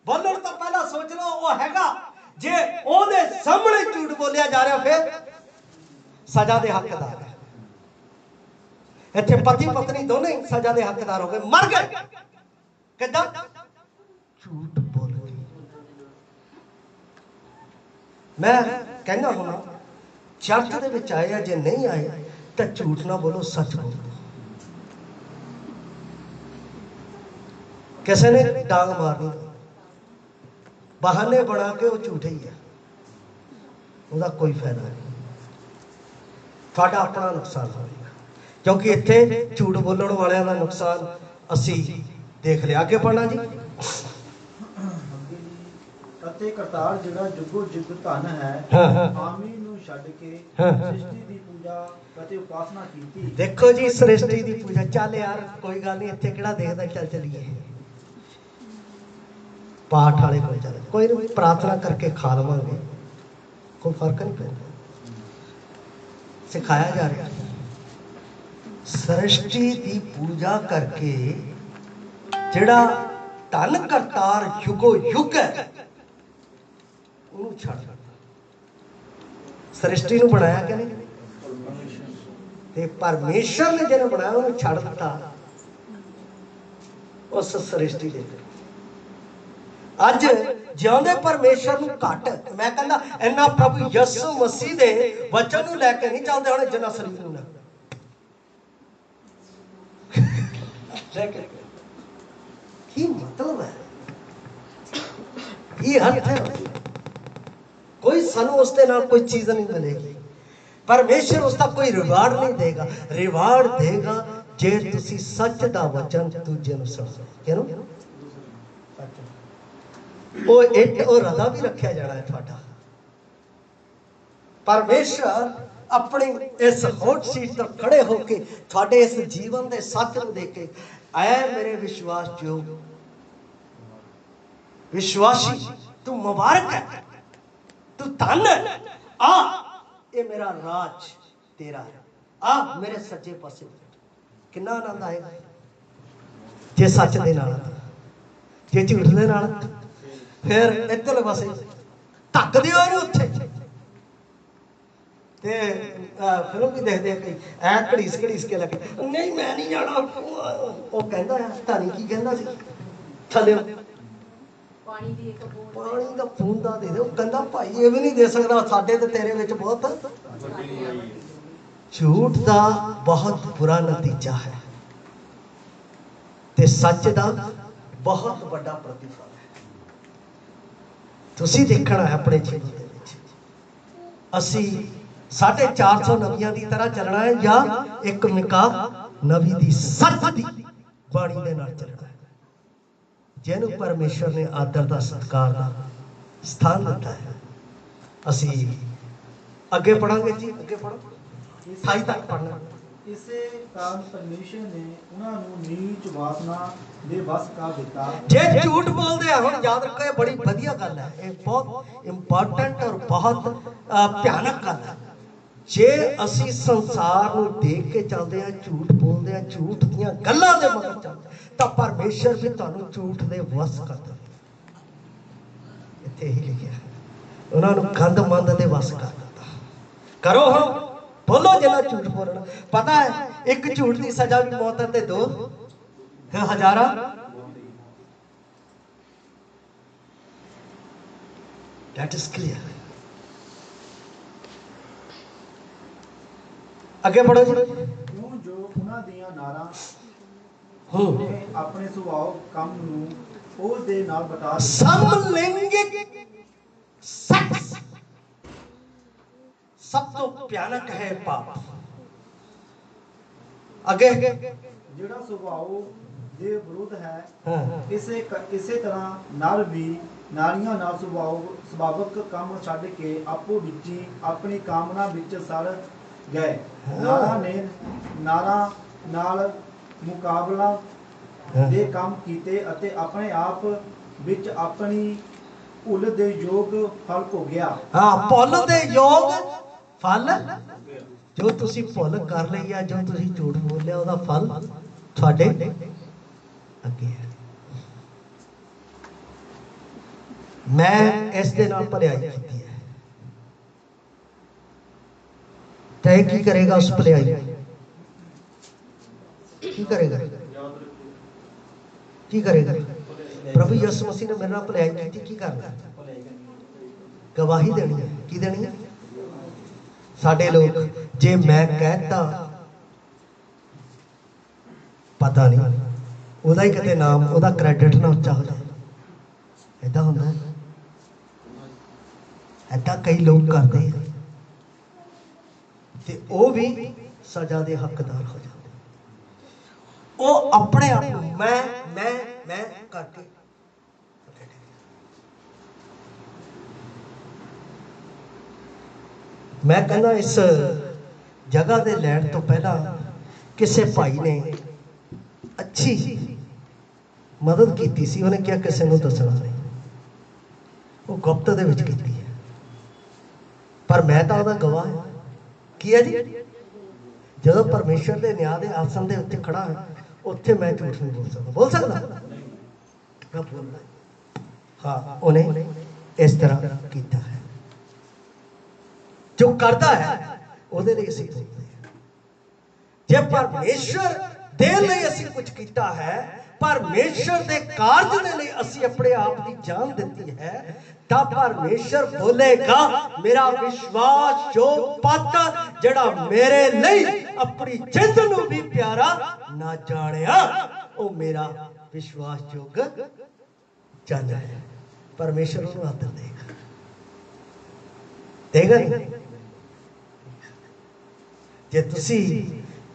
ਬੋਲਣ ਤੋਂ ਪਹਿਲਾਂ ਸੋਚ ਲਓ ਉਹ ਹੈਗਾ। ਜੇ ਉਹਦੇ ਸਾਹਮਣੇ ਝੂਠ ਬੋਲਿਆ ਜਾ ਰਿਹਾ, ਫਿਰ ਸਜ਼ਾ ਦੇ ਹੱਕਦਾਰ ਹੈ। ਇੱਥੇ ਪਤੀ ਪਤਨੀ ਦੋਨੇ ਸਜ਼ਾ ਦੇ ਹੱਕਦਾਰ ਹੋ ਗਏ, ਮਰ ਗਏ। ਕਿੱਦਾਂ? ਝੂਠ ਬੋਲ ਕੇ। ਮੈਂ ਕਹਿੰਦਾ ਹੁਣਾ, ਚਰਚ ਦੇ ਵਿੱਚ ਆਏ ਆ, ਜੇ ਨਹੀਂ ਆਏ ਤਾਂ ਝੂਠ ਨਾ ਬੋਲੋ, ਸੱਚ ਬੋਲੋ। ਕਿਸੇ ਨੇ ਡਾਂਗ ਮਾਰਨੀ, ਬਹਾਨੇ ਬਣਾ ਕੇ, ਉਹ ਝੂਠ ਹੀ ਹੈ, ਉਹਦਾ ਕੋਈ ਫਾਇਦਾ ਨਹੀਂ। ਤੁਹਾਡਾ ਆਪਣਾ ਨੁਕਸਾਨ ਹੋਵੇਗਾ, ਕਿਉਂਕਿ ਇੱਥੇ ਝੂਠ ਬੋਲਣ ਵਾਲਿਆਂ ਦਾ ਨੁਕਸਾਨ ਅਸੀਂ ਦੇਖ ਲਿਆ। ਅੱਗੇ ਪੜ੍ਹਨਾ ਜੀ। ਅਤੇ ਕਰਤਾਰ ਜਿਹੜਾ ਜੁਗੋ ਜੁਗ ਧਨ ਹੈ, ਆਮੀਨ ਨੂੰ ਛੱਡ ਕੇ ਸ੍ਰਿਸ਼ਟੀ ਦੀ ਪੂਜਾ ਅਤੇ ਉਪਾਸਨਾ ਕੀਤੀ। ਦੇਖੋ ਜੀ, ਸ੍ਰਿਸ਼ਟੀ ਦੀ ਪੂਜਾ। ਚੱਲ ਯਾਰ ਕੋਈ ਗੱਲ ਨਹੀਂ, ਇੱਥੇ ਕਿਹੜਾ ਦੇਖਦਾ, ਚੱਲ ਚਲੀਏ ਪਾਠ ਵਾਲੇ ਕੋਲ ਚੱਲ, ਕੋਈ ਨਹੀਂ, ਪ੍ਰਾਰਥਨਾ ਕਰਕੇ ਖਾ ਲਵਾਂਗੇ, कोई फर्क नहीं पैंदा। सिखाया जा रहा है सृष्टि की पूजा करके जिहड़ा धन करतार युगो युग है उन्होंने छड़ सृष्टि नूं बनाया कि नहीं ते परमेश्वर ने जिन्हें बनाया उन्हें छड़ दिता उस सृष्टि दे अज जिउंदे परमेश्वर नूं घट मैं कहंदा इन्ना प्रभु यसु मसीह दे वचन नूं लैके नहीं चलदे होणे जिन्ना सरीर नूं की मतलब है ये अर्थ है कोई सानू उसके नाल कोई चीज नहीं मिलेगी परमेश्वर उसका कोई रिवार्ड नहीं देगा रिवार्ड देगा जे तुसी सच दा वचन दूजे नूं सुणो किहनूं वो इट और रदा भी रखा जाना है तुहाडा परमेश्वर अपनी इस हॉट सीट तो खड़े होके तुहाडे इस जीवन के सच नूं देख के ऐ मेरे विश्वासयोग विश्वासी तू मुबारक है तू धन है आ ये मेरा राज तेरा है आ मेरे सज्जे पासे कितना आनंद आएगा जे सच दे नाल जे झूठ दे नाल फिर इधरले पासे धक दिओ इहनूं उत्थे ते फिल्म भी देखते हैं कई ऐ घड़ीस के लगे नहीं मैं नहीं जाना वो कहता है पता नहीं की कहता सी थल्ले पानी का बूंदा दे दे कहता भाई ये भी नहीं दे सकता साडे ते तेरे विच बहुत झूठ का बहुत बुरा नतीजा है ते सच का बहुत बड़ा प्रतिफल है तुसी देखना है अपने जीवन दे विच असी 450 नबियां की तरह चलना है या एक मिका नबी दी सच दी बाणी दे नाल चलना है जिन्हों परमेश्वर ने आदर का सत्कार का स्थान दिता है असी अगे पढ़ांगे जी अगे पढ़ो 28 तक पढ़ना इसे कारण परमेश्वर ने उन्हां नूं नीच वासना दे वस कर दिता जे झूठ बोलते हैं हुण याद रखो ये बड़ी वधिया गल है ये बहुत इंपॉर्टेंट और बहुत भयानक गल है जे असी संसार नूं देख के चलते हैं झूठ बोलते हैं झूठ दीयां गल्लां दे मगर चलते तो परमेश्वर भी तुहानूं झूठ दे वस कर देवे इत्थे ही लिखिआ है उन्हां नूं गंद मंद दे वस कर दिता करो हुण बोलो जिन्ना झूठ बोलना पता है एक झूठ की सजा भी मौत है ते 2 हज़ारा दैट इज क्लियर आगे बढ़ो जी क्यों जो उन्हां दियां नारां ने अपने सुभाव काम नूं ओह दे नाल बता समलैंगिक सेक्स सब तो भयानक है पाप आगे ਜਿਹੜਾ ਸੁਭਾਅ ਦੇ ਵਿਰੁੱਧ ਹੈ ਇਸੇ ਤਰ੍ਹਾਂ ਨਾਲ ਵੀ ਨਾਰੀਆਂ ਨਾਲ ਸੁਭਾਵਕ ਕੰਮ ਛੱਡ ਕੇ ਆਪੋ ਵਿੱਚ ਆਪਣੀ ਕਾਮਨਾ ਵਿੱਚ ਸੜ ਗਏ ਨਾਰਾਂ ਨਾਲ ਮੁਕਾਬਲਾ ਦੇ ਕੰਮ ਕੀਤੇ ਅਤੇ ਆਪਣੇ ਆਪ ਵਿੱਚ ਆਪਣੀ ਭੁੱਲ ਦੇ ਯੋਗ ਫਲ ਭੋਗਿਆ ਹਾਂ ਭੁੱਲ ਦੇ ਯੋਗ फल जो तुसी भुल कर ली है जो तुसी झूठ बोलिया उसदा फल तुहाडे अगे है मैं इस दे नाल भलाई कीती है ते की करेगा उस भलाई की करेगा की करेगा प्रभु यीशु मसीह ने मेरे नाल भलाई की करना गवाही देनी है की देनी है साडे लोग जे मैं कहता पता नहीं ओदा ही कदे नाम ओदा क्रेडिट ना उच्चा हो जाए ऐदा होंदा है ऐदा कई लोग करते हैं ते ओ भी सजा दे हकदार हो जाते ओ अपने आप मैं करके मैं कहना इस जगह के लैन तो पहला किसी भाई ने अच्छी मदद की सी उन्हें क्या किसी को दसना नहीं वो गुप्त दे विच कीती है ਪਰ ਮੈਂ ਤਾਂ ਉਹਦਾ ਗਵਾਹ ਹਾਂ। ਕੀ ਹੈ ਜੀ? ਜਦੋਂ ਪਰਮੇਸ਼ਰ ਦੇ ਨਿਆਂ ਦੇ ਆਸਣ ਦੇ ਉੱਤੇ ਖੜਾ ਹੈ, ਉੱਥੇ ਮੈਂ ਝੂਠ ਨਹੀਂ ਬੋਲ ਸਕਦਾ। ਬੋਲ ਸਕਦਾ? ਮੈਂ ਬੋਲਦਾ। ਹਾਂ, ਉਹਨੇ ਇਸ ਤਰ੍ਹਾਂ ਕੀਤਾ ਹੈ। ਜੋ ਕਰਦਾ ਹੈ ਉਹਦੇ ਲਈ ਅਸੀਂ ਬੋਲਦੇ ਹਾਂ। ਜੇ ਪਰਮੇਸ਼ਰ ਦੇ ਲਈ ਅਸੀਂ ਕੁਝ ਕੀਤਾ ਹੈ, ਪਰਮੇਸ਼ਰ ਦੇ ਕਾਰਜ ਦੇ ਲਈ ਅਸੀਂ ਆਪਣੇ ਆਪ ਦੀ ਜਾਨ ਦਿੱਤੀ ਹੈ, ਤਾਂ ਪਰਮੇਸ਼ਰ ਬੋਲੇਗਾ ਮੇਰਾ ਵਿਸ਼ਵਾਸਯੋਗ ਪਾਤਰ ਜਿਹੜਾ ਮੇਰੇ ਲਈ ਆਪਣੀ ਜਿੰਦ ਨੂੰ ਵੀ ਪਿਆਰਾ ਨਾ ਜਾਣਿਆ, ਉਹ ਮੇਰਾ ਵਿਸ਼ਵਾਸਯੋਗ ਜਨ ਹੈ। ਪਰਮੇਸ਼ਰ ਉਹਨੂੰ ਆਦਰ ਦੇਗਾ। ਦੇਗਾ ਨਹੀਂ? ਜੇ ਤੁਸੀਂ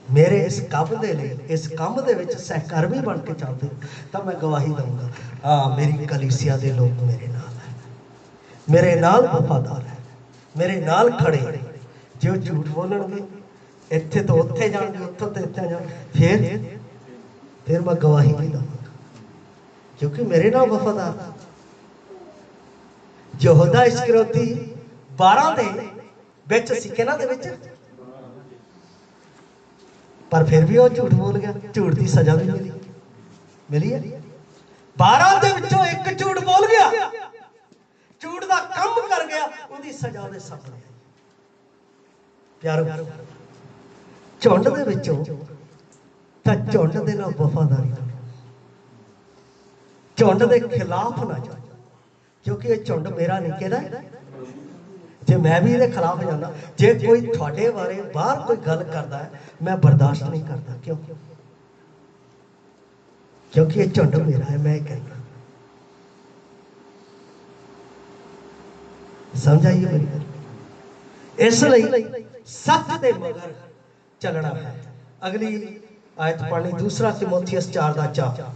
ਮੇਰੇ ਇਸ ਕੰਮ ਦੇ ਲਈ, ਇਸ ਕੰਮ ਦੇ ਵਿੱਚ ਸਹਿਕਰਮੀ ਬਣ ਕੇ ਚੱਲਦੇ ਹੋ, ਤਾਂ ਮੈਂ ਗਵਾਹੀ ਦਊਂਗਾ, ਹਾਂ ਮੇਰੀ ਕਲੀਸਿਆ ਦੇ ਲੋਕ ਮੇਰੇ ਨਾਲ ਹੈ, ਮੇਰੇ ਨਾਲ ਵਫਾਦਾਰ ਹੈ, ਮੇਰੇ ਨਾਲ ਖੜੇ। ਜੇ ਉਹ ਝੂਠ ਬੋਲਣਗੇ, ਇੱਥੇ ਤੋਂ ਉੱਥੇ ਜਾਣਗੇ, ਉੱਥੋਂ ਤੋਂ ਇੱਥੇ ਜਾਣਗੇ, ਫਿਰ ਮੈਂ ਗਵਾਹੀ ਨਹੀਂ ਦਊਂਗਾ, ਕਿਉਂਕਿ ਮੇਰੇ ਨਾਲ ਵਫਾਦਾਰ। ਯਹੂਦਾ ਇਸਕਰਿਓਤੀ 12 ਦੇ ਵਿੱਚ ਸੀ, ਕਿਹਨਾਂ ਦੇ ਵਿੱਚ? ਪਰ ਫਿਰ ਵੀ ਉਹ ਝੂਠ ਬੋਲ ਗਿਆ, ਝੂਠ ਦੀ ਸਜ਼ਾ ਵੀ ਮਿਲੀ ਹੈ। 12 ਦੇ ਵਿੱਚੋਂ ਇੱਕ ਝੂਠ ਬੋਲ ਗਿਆ, ਝੂਠ ਦਾ ਕੰਮ ਕਰ ਗਿਆ, ਉਹਦੀ ਸਜ਼ਾ ਉਹਦੇ ਸਾਹਮਣੇ। ਪਿਆਰੋ, ਝੁੰਡ ਦੇ ਵਿੱਚੋਂ ਤਾਂ ਝੁੰਡ ਦੇ ਨਾਲ ਵਫਾਦਾਰੀ ਕਰੋ, ਝੁੰਡ ਦੇ ਖਿਲਾਫ ਨਾ ਜਾਓ, ਕਿਉਂਕਿ ਇਹ ਝੁੰਡ ਮੇਰਾ ਨਹੀਂ। ਕਿਹਦਾ? ਜੇ ਮੈਂ ਵੀ ਇਹਦੇ ਖਿਲਾਫ ਜਾਂਦਾ, ਜੇ ਕੋਈ ਤੁਹਾਡੇ ਬਾਰੇ ਬਾਹਰ ਕੋਈ ਗੱਲ ਕਰਦਾ ਹੈ, ਮੈਂ ਬਰਦਾਸ਼ਤ ਨਹੀਂ ਕਰਦਾ। ਕਿਉਂ? ਕਿਉਂਕਿ ਇਹ ਝੁੰਡ ਮੇਰਾ ਹੈ, ਮੈਂ ਕਹਿੰਦਾ। ਸਮਝ ਆਈ ਮੇਰੀ ਗੱਲ? ਇਸ ਲਈ ਸੱਚ ਦੇ ਮਗਰ ਚੱਲਣਾ ਹੈ। ਅਗਲੀ ਆਇਤ ਪੜ੍ਹਨੀ, 2 ਤਿਮੋਥੀਅਸ 4:4।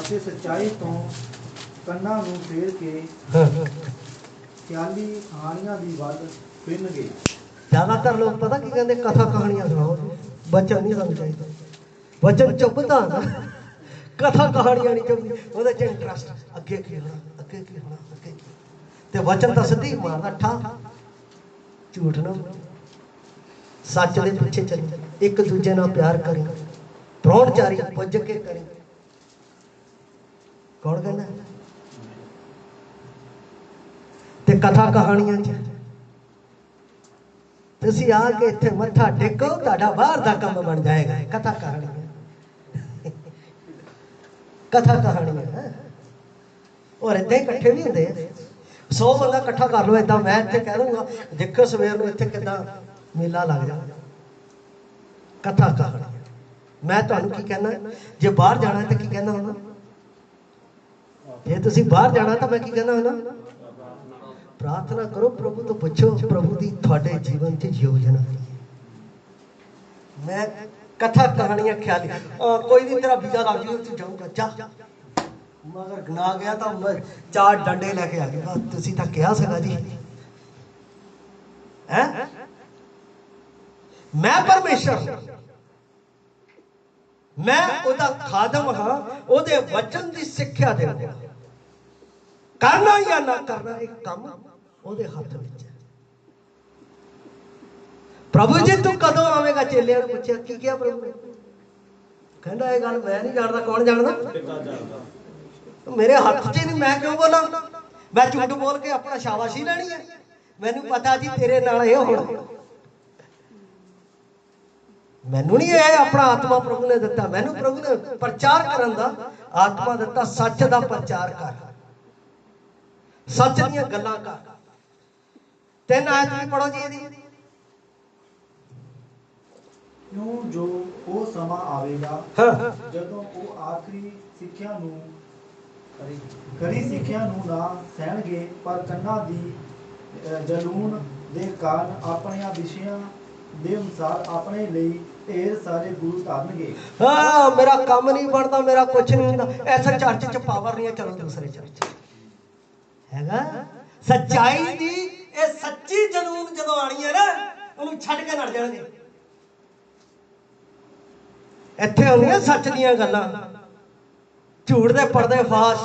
ਅਤੇ ਸੱਚਾਈ ਤੋਂ ਕੰਨਾਂ ਨੂੰ ਫੇਰ ਕੇ ਖਿਆਲੀ ਕਹਾਣੀਆਂ ਦੀ ਵੱਲ ਫਿਰਨਗੇ। ਜ਼ਿਆਦਾਤਰ ਲੋਕ ਪਤਾ ਕੀ ਕਹਿੰਦੇ? ਕਥਾ ਕਹਾਣੀਆਂ ਸੁਣਾਓ। ਬਚਨ ਨਹੀਂ ਸਾਨੂੰ ਚਾਹੀਦਾ। ਬਚਨ ਚੁੱਪਦਾ ਨਾ, ਕਥਾ ਕਹਾਣੀਆਂ ਨਹੀਂ ਚੁੱਪਦੀ, ਉਹਦੇ 'ਚ ਇੰਟਰਸਟ। ਅੱਗੇ ਕੀ ਹੋਣਾ, ਅੱਗੇ ਕੀ ਹੋਣਾ, ਅੱਗੇ ਕੀ। ਤੇ ਵਚਨ ਤਾਂ ਸਿੱਧੀ ਮਾਰਦਾ ਠਾ। ਝੂਠ ਨਾ, ਸੱਚ ਦੇ ਪਿੱਛੇ ਚੱਲੀ, ਇੱਕ ਦੂਜੇ ਨਾਲ ਪਿਆਰ ਕਰੀ, ਪ੍ਰਾਹੁਣਚਾਰੀ ਪੁੱਜ ਕੇ ਕਰੀ। ਕੌਣ ਕਹਿੰਦਾ? ਤੇ ਕਥਾ ਕਹਾਣੀਆਂ 'ਚ ਤੁਸੀਂ ਆ ਕੇ ਇੱਥੇ ਮੱਥਾ ਟੇਕੋ, ਤੁਹਾਡਾ ਬਾਹਰ ਦਾ ਕੰਮ ਬਣ ਜਾਏਗਾ। ਕਥਾ ਕਹਾਣੀਆਂ, ਕਥਾ ਕਹਾਣੀਆਂ। ਔਰ ਏਦਾਂ ਹੀ ਇਕੱਠੇ ਵੀ ਹੁੰਦੇ ਆ। 100 ਬੰਦਾ ਇਕੱਠਾ ਕਰ ਲਓ ਏਦਾਂ, ਮੈਂ ਇੱਥੇ ਕਹਿ ਦੂੰਗਾ ਦੇਖੋ ਸਵੇਰ ਨੂੰ ਇੱਥੇ ਕਿੱਦਾਂ ਮੇਲਾ ਲੱਗ ਜਾਣਾ। ਕਥਾ ਕਹਾਣੀਆਂ। ਮੈਂ ਤੁਹਾਨੂੰ ਕੀ ਕਹਿਣਾ, ਜੇ ਬਾਹਰ ਜਾਣਾ ਤਾਂ ਕੀ ਕਹਿੰਦਾ ਹੁੰਦਾ? ਜੇ ਤੁਸੀਂ ਬਾਹਰ ਜਾਣਾ ਤਾਂ ਮੈਂ ਕੀ ਕਹਿੰਦਾ ਹੁੰਦਾ? ਪ੍ਰਾਰਥਨਾ ਕਰੋ, ਪ੍ਰਭੂ ਤੋਂ ਪੁੱਛੋ ਪ੍ਰਭੂ ਦੀ ਤੁਹਾਡੇ ਜੀਵਨ 'ਚ ਯੋਜਨਾ ਕੀ ਹੈ। ਮੈਂ ਕਥਾ ਕਹਾਣੀਆਂ ਖਿਆਲੀ, ਕੋਈ ਨਹੀਂ ਤੇਰਾ ਵੀਜ਼ਾ ਲੱਗ ਜੂ, ਤੂੰ ਜਾਊਗਾ, ਜਾ। ਮਗਰ ਗਨਾ ਗਿਆ ਤਾਂ 4 ਡੰਡੇ ਲੈ ਕੇ ਆ ਗਏ। ਤੁਸੀਂ ਤਾਂ ਕਿਹਾ ਸੀਗਾ ਜੀ। ਹੈ ਮੈਂ ਪਰਮੇਸ਼ਰ, ਮੈਂ ਉਹਦਾ ਖਾਦਮ ਹਾਂ, ਉਹਦੇ ਵਚਨ ਦੀ ਸਿੱਖਿਆ ਦੇਵਾਂ। ਕਰਨਾ ਜਾਂ ਨਾ ਕਰਨਾ, ਇੱਕ ਕੰਮ ਉਹਦੇ ਹੱਥ ਵਿੱਚ ਹੈ। ਪ੍ਰਭੂ ਜੀ ਤੂੰ ਕਦੋਂ ਆਵੇਂਗਾ? ਚੇਲਿਆਂ ਨੂੰ ਪੁੱਛਿਆ, ਕੀ ਕਿਹਾ ਪ੍ਰਭੂ ਨੇ? ਕਹਿੰਦਾ ਇਹ ਗੱਲ ਮੈਂ ਨਹੀਂ ਜਾਣਦਾ। ਕੌਣ ਜਾਣਦਾ? ਮੇਰੇ ਹੱਥ 'ਚ ਨਹੀਂ, ਮੈਂ ਕਿਉਂ ਬੋਲਾਂ? ਮੈਂ ਝੂਠ ਬੋਲ ਕੇ ਆਪਣਾ ਸ਼ਾਬਾਸ਼ੀ ਲੈਣੀ ਹੈ? ਮੈਨੂੰ ਪਤਾ ਜੀ ਤੇਰੇ ਨਾਲ ਇਹ ਹੋਣਾ। ਮੈਨੂੰ ਨਹੀਂ ਇਹ ਆਪਣਾ ਆਤਮਾ ਪ੍ਰਭੂ ਨੇ ਦਿੱਤਾ, ਮੈਨੂੰ ਪ੍ਰਭੂ ਨੇ ਪ੍ਰਚਾਰ ਕਰਨ ਦਾ ਆਤਮਾ ਦਿੱਤਾ। ਸੱਚ ਦਾ ਪ੍ਰਚਾਰ ਕਰ, ਸੱਚ ਦੀਆਂ ਗੱਲਾਂ ਕਰ। 3 ਆਇਤ ਵੀ ਪੜੋ ਜੀ ਇਹਦੀ। ਕਿਉਂ ਜੋ ਉਹ ਸਮਾਂ ਆਵੇਗਾ ਜਦੋਂ ਉਹ ਆਖਰੀ ਸਿੱਖਿਆ ਨੂੰ ਖਰੀ ਸਿੱਖਿਆ ਨੂੰ ਨਾ ਸਹਿਣਗੇ, ਪਰ ਕੰਨਾਂ ਦੀ ਜਲੂਣ ਦੇ ਕਾਰਨ ਆਪਣੀਆਂ ਵਿਸ਼ਿਆਂ ਦੇ ਅਨੁਸਾਰ ਆਪਣੇ ਲਈ ਢੇਰ ਸਾਰੇ ਗੁਰੂ ਧਾਰਨਗੇ। ਮੇਰਾ ਕੰਮ ਨਹੀਂ ਬਣਦਾ, ਮੇਰਾ ਕੁਝ ਨਹੀਂ ਹੁੰਦਾ, ਐਸਾ ਚਰਚ 'ਚ ਪਾਵਰ ਨਹੀਂ ਹੈ, ਚਲੋ ਦੂਸਰੇ ਚਰਚ ਹੈਗਾ। ਸੱਚਾਈ ਦੀ ਇਹ ਸੱਚੀ ਜਨੂਨ ਜਦੋਂ ਆਣੀ ਹੈ ਨਾ, ਉਹਨੂੰ ਛੱਡ ਕੇ ਲੜ ਜਾਣਗੇ। ਇੱਥੇ ਆਉਂਦੀਆਂ ਸੱਚ ਦੀਆਂ ਗੱਲਾਂ। ਝੂਠ ਦੇ ਪਰਦੇ ਫਾਸ਼।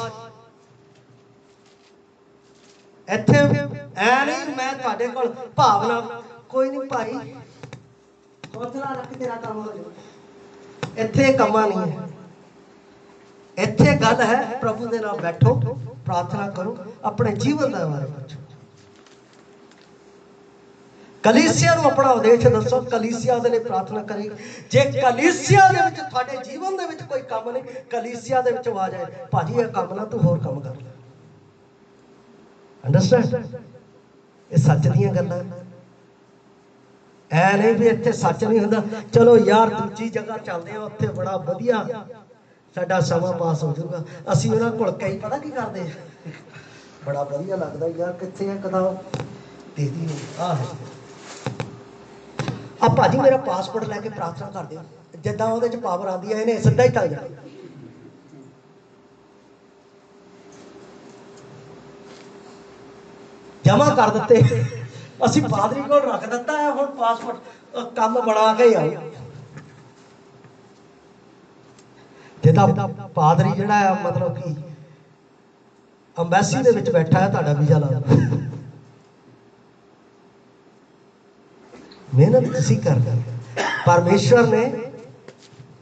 ਇੱਥੇ ਐ ਨਹੀਂ ਮੈਂ ਤੁਹਾਡੇ ਕੋਲ ਭਾਵਨਾ, ਕੋਈ ਨਹੀਂ ਭਾਈ ਹੌਸਲਾ ਰੱਖ, ਤੇਰਾ ਕੰਮ ਹੋ ਜਾਊ। ਇੱਥੇ ਕੰਮਾਂ ਨਹੀਂ ਹੈ, ਇੱਥੇ ਗੱਲ ਹੈ ਪ੍ਰਭੂ ਦੇ ਨਾਲ ਬੈਠੋ, ਪ੍ਰਾਰਥਨਾ ਕਰੋ, ਆਪਣੇ ਜੀਵਨ ਦਾ ਬਾਰੇ ਪੁੱਛੋ। ਕਲੀਸਿਆ ਨੂੰ ਆਪਣਾ ਉਦੇਸ਼ ਦੱਸੋ, ਕਲੀਸਿਆ ਉਹਦੇ ਲਈ ਪ੍ਰਾਰਥਨਾ ਕਰੇ। ਜੇ ਕਲੀਸਿਆ ਦੇ ਵਿੱਚ ਤੁਹਾਡੇ ਜੀਵਨ ਦੇ ਵਿੱਚ ਕੋਈ ਕੰਮ ਨਹੀਂ, ਕਲੀਸਿਆ ਦੇ ਵਿੱਚ ਆਵਾਜ਼ ਆਏ ਭਾਜੀ ਇਹ ਕੰਮ ਨਾ ਤੂੰ ਹੋਰ ਕੰਮ ਕਰ ਲੈ। ਅੰਡਰਸਟੈਂਡ? ਇਹ ਸੱਚ ਦੀਆਂ ਗੱਲਾਂ, ਐ ਨਹੀਂ ਵੀ ਇੱਥੇ ਸੱਚ ਨਹੀਂ ਹੁੰਦਾ, ਚਲੋ ਯਾਰ ਦੂਜੀ ਜਗ੍ਹਾ ਚੱਲਦੇ ਆ, ਉੱਥੇ ਬੜਾ ਵਧੀਆ ਸਾਡਾ ਸਮਾਂ ਪਾਸ ਹੋ ਜਾਊਗਾ। ਅਸੀਂ ਉਹਨਾਂ ਕੋਲ ਕਈ ਪਤਾ ਕੀ ਕਰਦੇ ਆ, ਬੜਾ ਵਧੀਆ ਲੱਗਦਾ ਯਾਰ, ਕਿੱਥੇ ਆ ਕਦਾ ਦੀਦੀ ਆ ਭਾਜੀ ਮੇਰਾ ਪਾਸਪੋਰਟ ਲੈ ਕੇ ਪ੍ਰਾਰਥਨਾ ਕਰ ਦਿਓ, ਜਿੱਦਾਂ ਉਹਦੇ ਚ ਪਾਵਰ ਆਉਂਦੀ ਹੈ ਇਹਨੇ ਸਿੱਧਾ ਹੀ ਟਲ ਜਾਣਾ। ਜਮਾ ਕਰ ਦਿੱਤੇ, ਅਸੀਂ ਪਾਦਰੀ ਕੋਲ ਰੱਖ ਦਿੱਤਾ ਹੈ, ਹੁਣ ਪਾਸਪੋਰਟ ਕੰਮ ਬਣਾ ਕੇ ਆਓ। ਜਿੱਦਾਂ ਪਾਦਰੀ ਜਿਹੜਾ ਹੈ ਮਤਲਬ ਕਿ ਅੰਬੈਸੀ ਦੇ ਵਿੱਚ ਬੈਠਾ ਹੈ, ਤੁਹਾਡਾ ਵੀਜ਼ਾ ਲਾ ਦਿਓ। ਮਿਹਨਤ ਤੁਸੀਂ ਕਰਦੇ, ਪਰਮੇਸ਼ਵਰ ਨੇ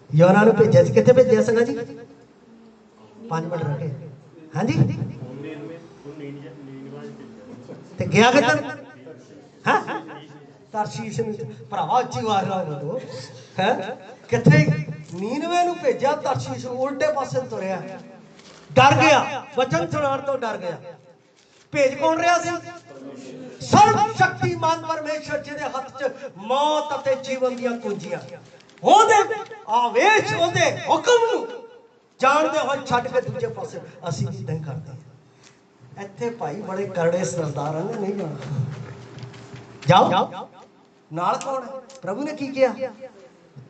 ਯੋਨਾ ਨੂੰ ਭੇਜਿਆ ਸੀ, ਕਿੱਥੇ ਭੇਜਿਆ ਸੀਗਾ ਜੀ? 5 ਮਿੰਟ ਰੱਖੇ, ਹਾਂਜੀ ਤੇ ਗਿਆ ਕਿੱਧਰ? ਹਾਂ ਤਰਸ਼ੀਸ਼ ਨੂੰ, ਭਰਾਵਾ ਉੱਚੀ ਆਵਾਜ਼ ਨਾਲ ਬੋਲੋ। ਹੈ ਕਿੱਥੇ? ਨੀਨਵੇ ਨੂੰ ਭੇਜਿਆ, ਤਰਸ਼ੀਸ਼ ਨੂੰ ਉਲਟੇ ਪਾਸੇ ਤੁਰਿਆ, ਡਰ ਗਿਆ, ਵਚਨ ਸੁਣਾਉਣ ਤੋਂ ਡਰ ਗਿਆ। ਭੇਜ ਕੌਣ ਰਿਹਾ ਸੀ? ਸਰਵ ਸ਼ਕਤੀਮਾਨ ਪਰਮੇਸ਼ਰ, ਜਿਹਦੇ ਹੱਥ 'ਚ ਮੌਤ ਅਤੇ ਜੀਵਨ ਦੀਆਂ ਕੁੰਜੀਆਂ। ਉਹਦੇ ਆਵੇਸ਼, ਉਹਦੇ ਹੁਕਮ ਨੂੰ ਜਾਣਦੇ ਹੋਏ ਛੱਡ ਕੇ ਦੂਜੇ ਪਾਸੇ ਅਸੀਂ ਵੀ ਇਦਾਂ ਕਰਦੇ ਹਾਂ। ਇੱਥੇ ਭਾਈ ਬੜੇ ਕਰੜੇ ਸਰਦਾਰ ਹਨ, ਨਹੀਂ ਜਾਣਾ। ਜਾਓ ਨਾਲ ਕੌਣ ਹੈ? ਪ੍ਰਭੂ ਨੇ ਕੀ ਕਿਹਾ?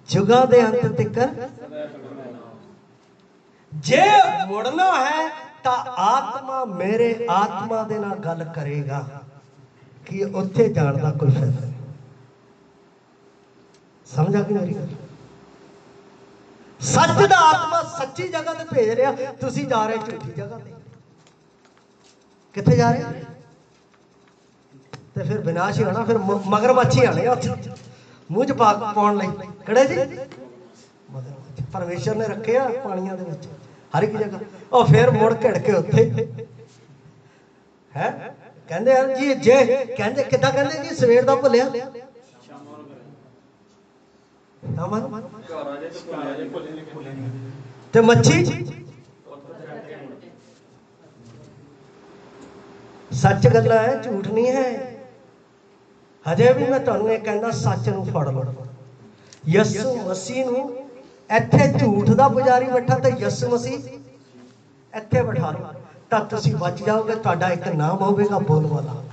ਜੁਗਾਂ ਦੇ ਅੰਤ ਤੱਕ ਜੇ ਮੁੜਨਾ ਹੈ ਤਾਂ ਆਤਮਾ ਮੇਰੇ ਆਤਮਾ ਦੇ ਨਾਲ ਗੱਲ ਕਰੇਗਾ ਕਿ ਉੱਥੇ ਜਾਣ ਦਾ ਕੋਈ ਫਾਇਦਾ ਨਹੀਂ। ਸਮਝ ਆ ਗਈ ਮੇਰੀ ਗੱਲ? ਸੱਚ ਦਾ ਆਤਮਾ ਸੱਚੀ ਜਗ੍ਹਾ ਤੇ ਭੇਜ ਰਿਹਾ, ਤੁਸੀਂ ਜਾ ਰਹੇ ਝੂਠੀ ਜਗ੍ਹਾ ਤੇ। ਕਿੱਥੇ ਜਾ ਰਹੇ? ਤੇ ਫਿਰ ਵਿਨਾਸ਼ ਹੀ ਹੋਣਾ, ਫਿਰ ਮਗਰਮੱਛੀ ਆਣੇ ਉੱਥੇ ਮੂੰਹ 'ਚ ਪਾਉਣ ਲਈ। ਕਿਹੜੇ ਜੀ? ਮਗਰਮੱਛ ਪਰਮੇਸ਼ਰ ਨੇ ਰੱਖੇ ਆ ਪਾਣੀਆਂ ਦੇ ਵਿੱਚ ਹਰ ਇੱਕ ਜਗ੍ਹਾ। ਉਹ ਫਿਰ ਮੁੜ ਘੜ ਕੇ ਉੱਥੇ ਹੈ ਕਹਿੰਦੇ ਹਨ ਜੀ, ਜੇ ਕਹਿੰਦੇ ਕਿੱਦਾਂ ਕਹਿੰਦੇ ਜੀ, ਸਵੇਰ ਦਾ ਭੁੱਲਿਆ ਤੇ ਮੱਛੀ। ਸੱਚ ਗੱਲਾਂ ਹੈ, ਝੂਠ ਨਹੀਂ ਹੈ। ਹਜੇ ਵੀ ਮੈਂ ਤੁਹਾਨੂੰ ਇਹ ਕਹਿੰਦਾ, ਸੱਚ ਨੂੰ ਫੜ ਲਓ। ਯਿਸੂ ਮਸੀਹ ਨੂੰ ਇੱਥੇ ਝੂਠ ਦਾ ਪੁਜਾਰੀ ਬੈਠਾ ਤੇ ਯਿਸੂ ਮਸੀਹ ਇੱਥੇ ਬਿਠਾ ਲਓ ਤਾਂ ਤੁਸੀਂ ਬਚ ਜਾਓਗੇ। ਤੁਹਾਡਾ ਇੱਕ ਨਾਮ ਹੋਵੇਗਾ ਬੋਲ ਵਾਲਾ।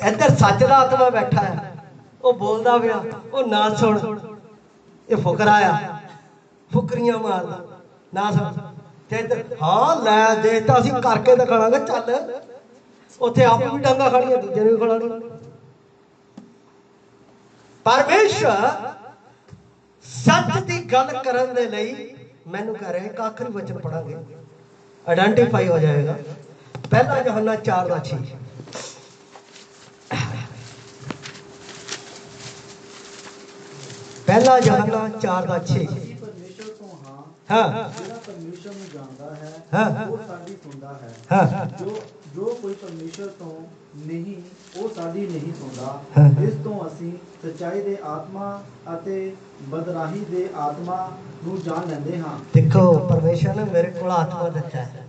ਇੱਧਰ ਸੱਚ ਦਾ ਆਤਮਾ ਬੈਠਾ ਹੈ, ਉਹ ਬੋਲਦਾ ਪਿਆ, ਉਹ ਨਾ ਸੁਣ। ਇਹ ਫੁਕਰਾ ਆ, ਫੁਕਰੀਆਂ ਮਾਰਦਾ, ਨਾ ਸੁਣ। ਤੇ ਇੱਧਰ ਹਾਂ ਲੈ ਦੇ ਤਾਂ ਅਸੀਂ ਕਰਕੇ ਦਿਖਾਵਾਂਗੇ, ਚੱਲ। ਉੱਥੇ ਆਪ ਵੀ ਡਾਂਗਾ ਖਾਣੀਆਂ, ਦੂਜੇ ਨੂੰ ਵੀ ਖਿਲਾਉਣੀ। ਪਰਮੇਸ਼ਰ ਸੱਚ ਦੀ ਗੱਲ ਕਰਨ ਦੇ ਲਈ ਮੈਨੂੰ ਕਹਿ ਰਿਹਾ, ਇੱਕ ਆਖਰੀ ਵਚਨ ਪੜਾਂਗੇ, ਆਇਡੈਂਟੀਫਾਈ ਹੋ ਜਾਏਗਾ। ਪਹਿਲਾ ਯੋਹੰਨਾ 4:6। ਪਹਿਲਾ ਯੋਹੰਨਾ 4:6। ਪਰਮੇਸ਼ਰ ਤੋਂ ਹਾਂ, ਜਿਹੜਾ ਪਰਮੇਸ਼ਰ ਨੂੰ ਜਾਣਦਾ ਹੈ ਹਾਂ, ਉਹ ਸਾਡੀ ਸੁਣਦਾ ਹੈ। ਹਾਂ, ਜੋ ਕੋਈ ਪਰਮੇਸ਼ਰ ਤੋਂ ਨਹੀਂ, ਉਹ ਸਾਡੀ ਨਹੀਂ ਸੁਣਦਾ। ਹਾਂ। ਇਸ ਤੋਂ ਅਸੀਂ ਸੱਚਾਈ ਦੇ ਆਤਮਾ ਅਤੇ ਬਦਰਾਹੀ ਦੇ ਆਤਮਾ ਨੂੰ ਜਾਣ ਲੈਂਦੇ ਹਾਂ। ਦੇਖੋ ਪਰਮੇਸ਼ਰ ਨੇ ਮੇਰੇ ਕੋਲ ਆਤਮਾ ਦਿੱਤਾ ਹੈ,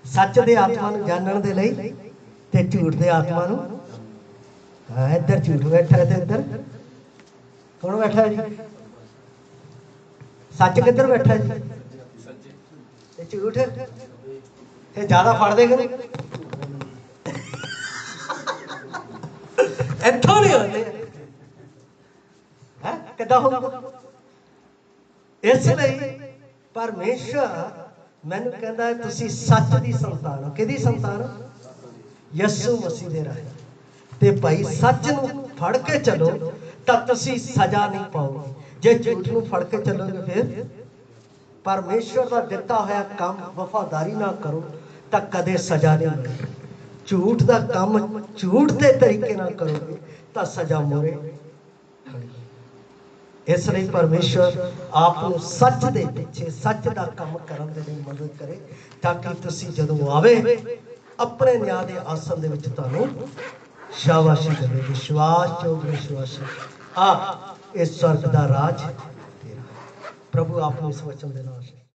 ਸੱਚ ਦੇ ਆਤਮਾ ਨੂੰ ਜਾਣਨ ਦੇ ਲਈ ਤੇ ਝੂਠ ਦੇ ਆਤਮਾ ਨੂੰ। ਹਾਂ, ਇੱਧਰ ਝੂਠ ਬੈਠਾ ਹੈ ਤੇ ਇੱਧਰ ਕੌਣ ਬੈਠਾ ਜੀ? ਸੱਚ ਕਿੱਧਰ ਬੈਠਾ ਜੀ? ਤੇ ਝੂਠ ਇਹ ਜ਼ਿਆਦਾ ਫੜਦੇ ਕਿ ਨਹੀਂ? ਇੱਥੋਂ ਨਹੀਂ ਹੁੰਦੇ ਹੈ, ਕਿੱਦਾਂ ਹੋਊਗਾ? ਇਸ ਲਈ ਪਰਮੇਸ਼ਰ ਮੈਨੂੰ ਕਹਿੰਦਾ ਹੈ, ਤੁਸੀਂ ਸੱਚ ਦੀ ਸੰਤਾਨ ਹੋ। ਕਿਹਦੀ ਸੰਤਾਨ ਹੋ? ਯਿਸੂ ਮਸੀਹ ਦੇ ਰਾਹੀਂ। ਤੇ ਭਾਈ ਸੱਚ ਨੂੰ ਫੜ ਕੇ ਚੱਲੋ ਤਾਂ ਤੁਸੀਂ ਸਜ਼ਾ ਨਹੀਂ ਪਾਓਗੇ। ਜੇ ਝੂਠ ਨੂੰ ਫੜ ਕੇ ਚੱਲੋਗੇ ਫਿਰ ਪਰਮੇਸ਼ਵਰ ਦਾ ਦਿੱਤਾ ਹੋਇਆ ਕੰਮ ਵਫਾਦਾਰੀ ਨਾਲ ਕਰੋ ਤਾਂ ਕਦੇ ਸਜ਼ਾ ਨਹੀਂ ਮਿਲੇਗੀ। ਝੂਠ ਦਾ ਕੰਮ ਝੂਠ ਦੇ ਤਰੀਕੇ ਨਾਲ ਕਰੋਗੇ ਤਾਂ ਸਜ਼ਾ ਮੋਰੇ ਖੜੀ। ਇਸ ਲਈ ਪਰਮੇਸ਼ਵਰ ਆਪ ਨੂੰ ਸੱਚ ਦੇ ਪਿੱਛੇ ਸੱਚ ਦਾ ਕੰਮ ਕਰਨ ਦੇ ਲਈ ਮਦਦ ਕਰੇ ਤਾਂ ਕਿ ਤੁਸੀਂ ਜਦੋਂ ਆਵੇ ਆਪਣੇ ਨਿਆਂ ਦੇ ਆਸਣ ਦੇ ਵਿੱਚ ਤੁਹਾਨੂੰ ਸ਼ਾਬਾਸ਼ੀ ਦੇਵੇ। ਵਿਸ਼ਵਾਸਯੋਗ ਵਿਸ਼ਵਾਸੀ ਆ ਇਸ ਸਵਰਗ ਦਾ ਰਾਜ ਤੇਰਾ। ਪ੍ਰਭੂ ਆਪ ਨੂੰ ਇਸ ਵਚਨ ਦੇ ਨਾਲ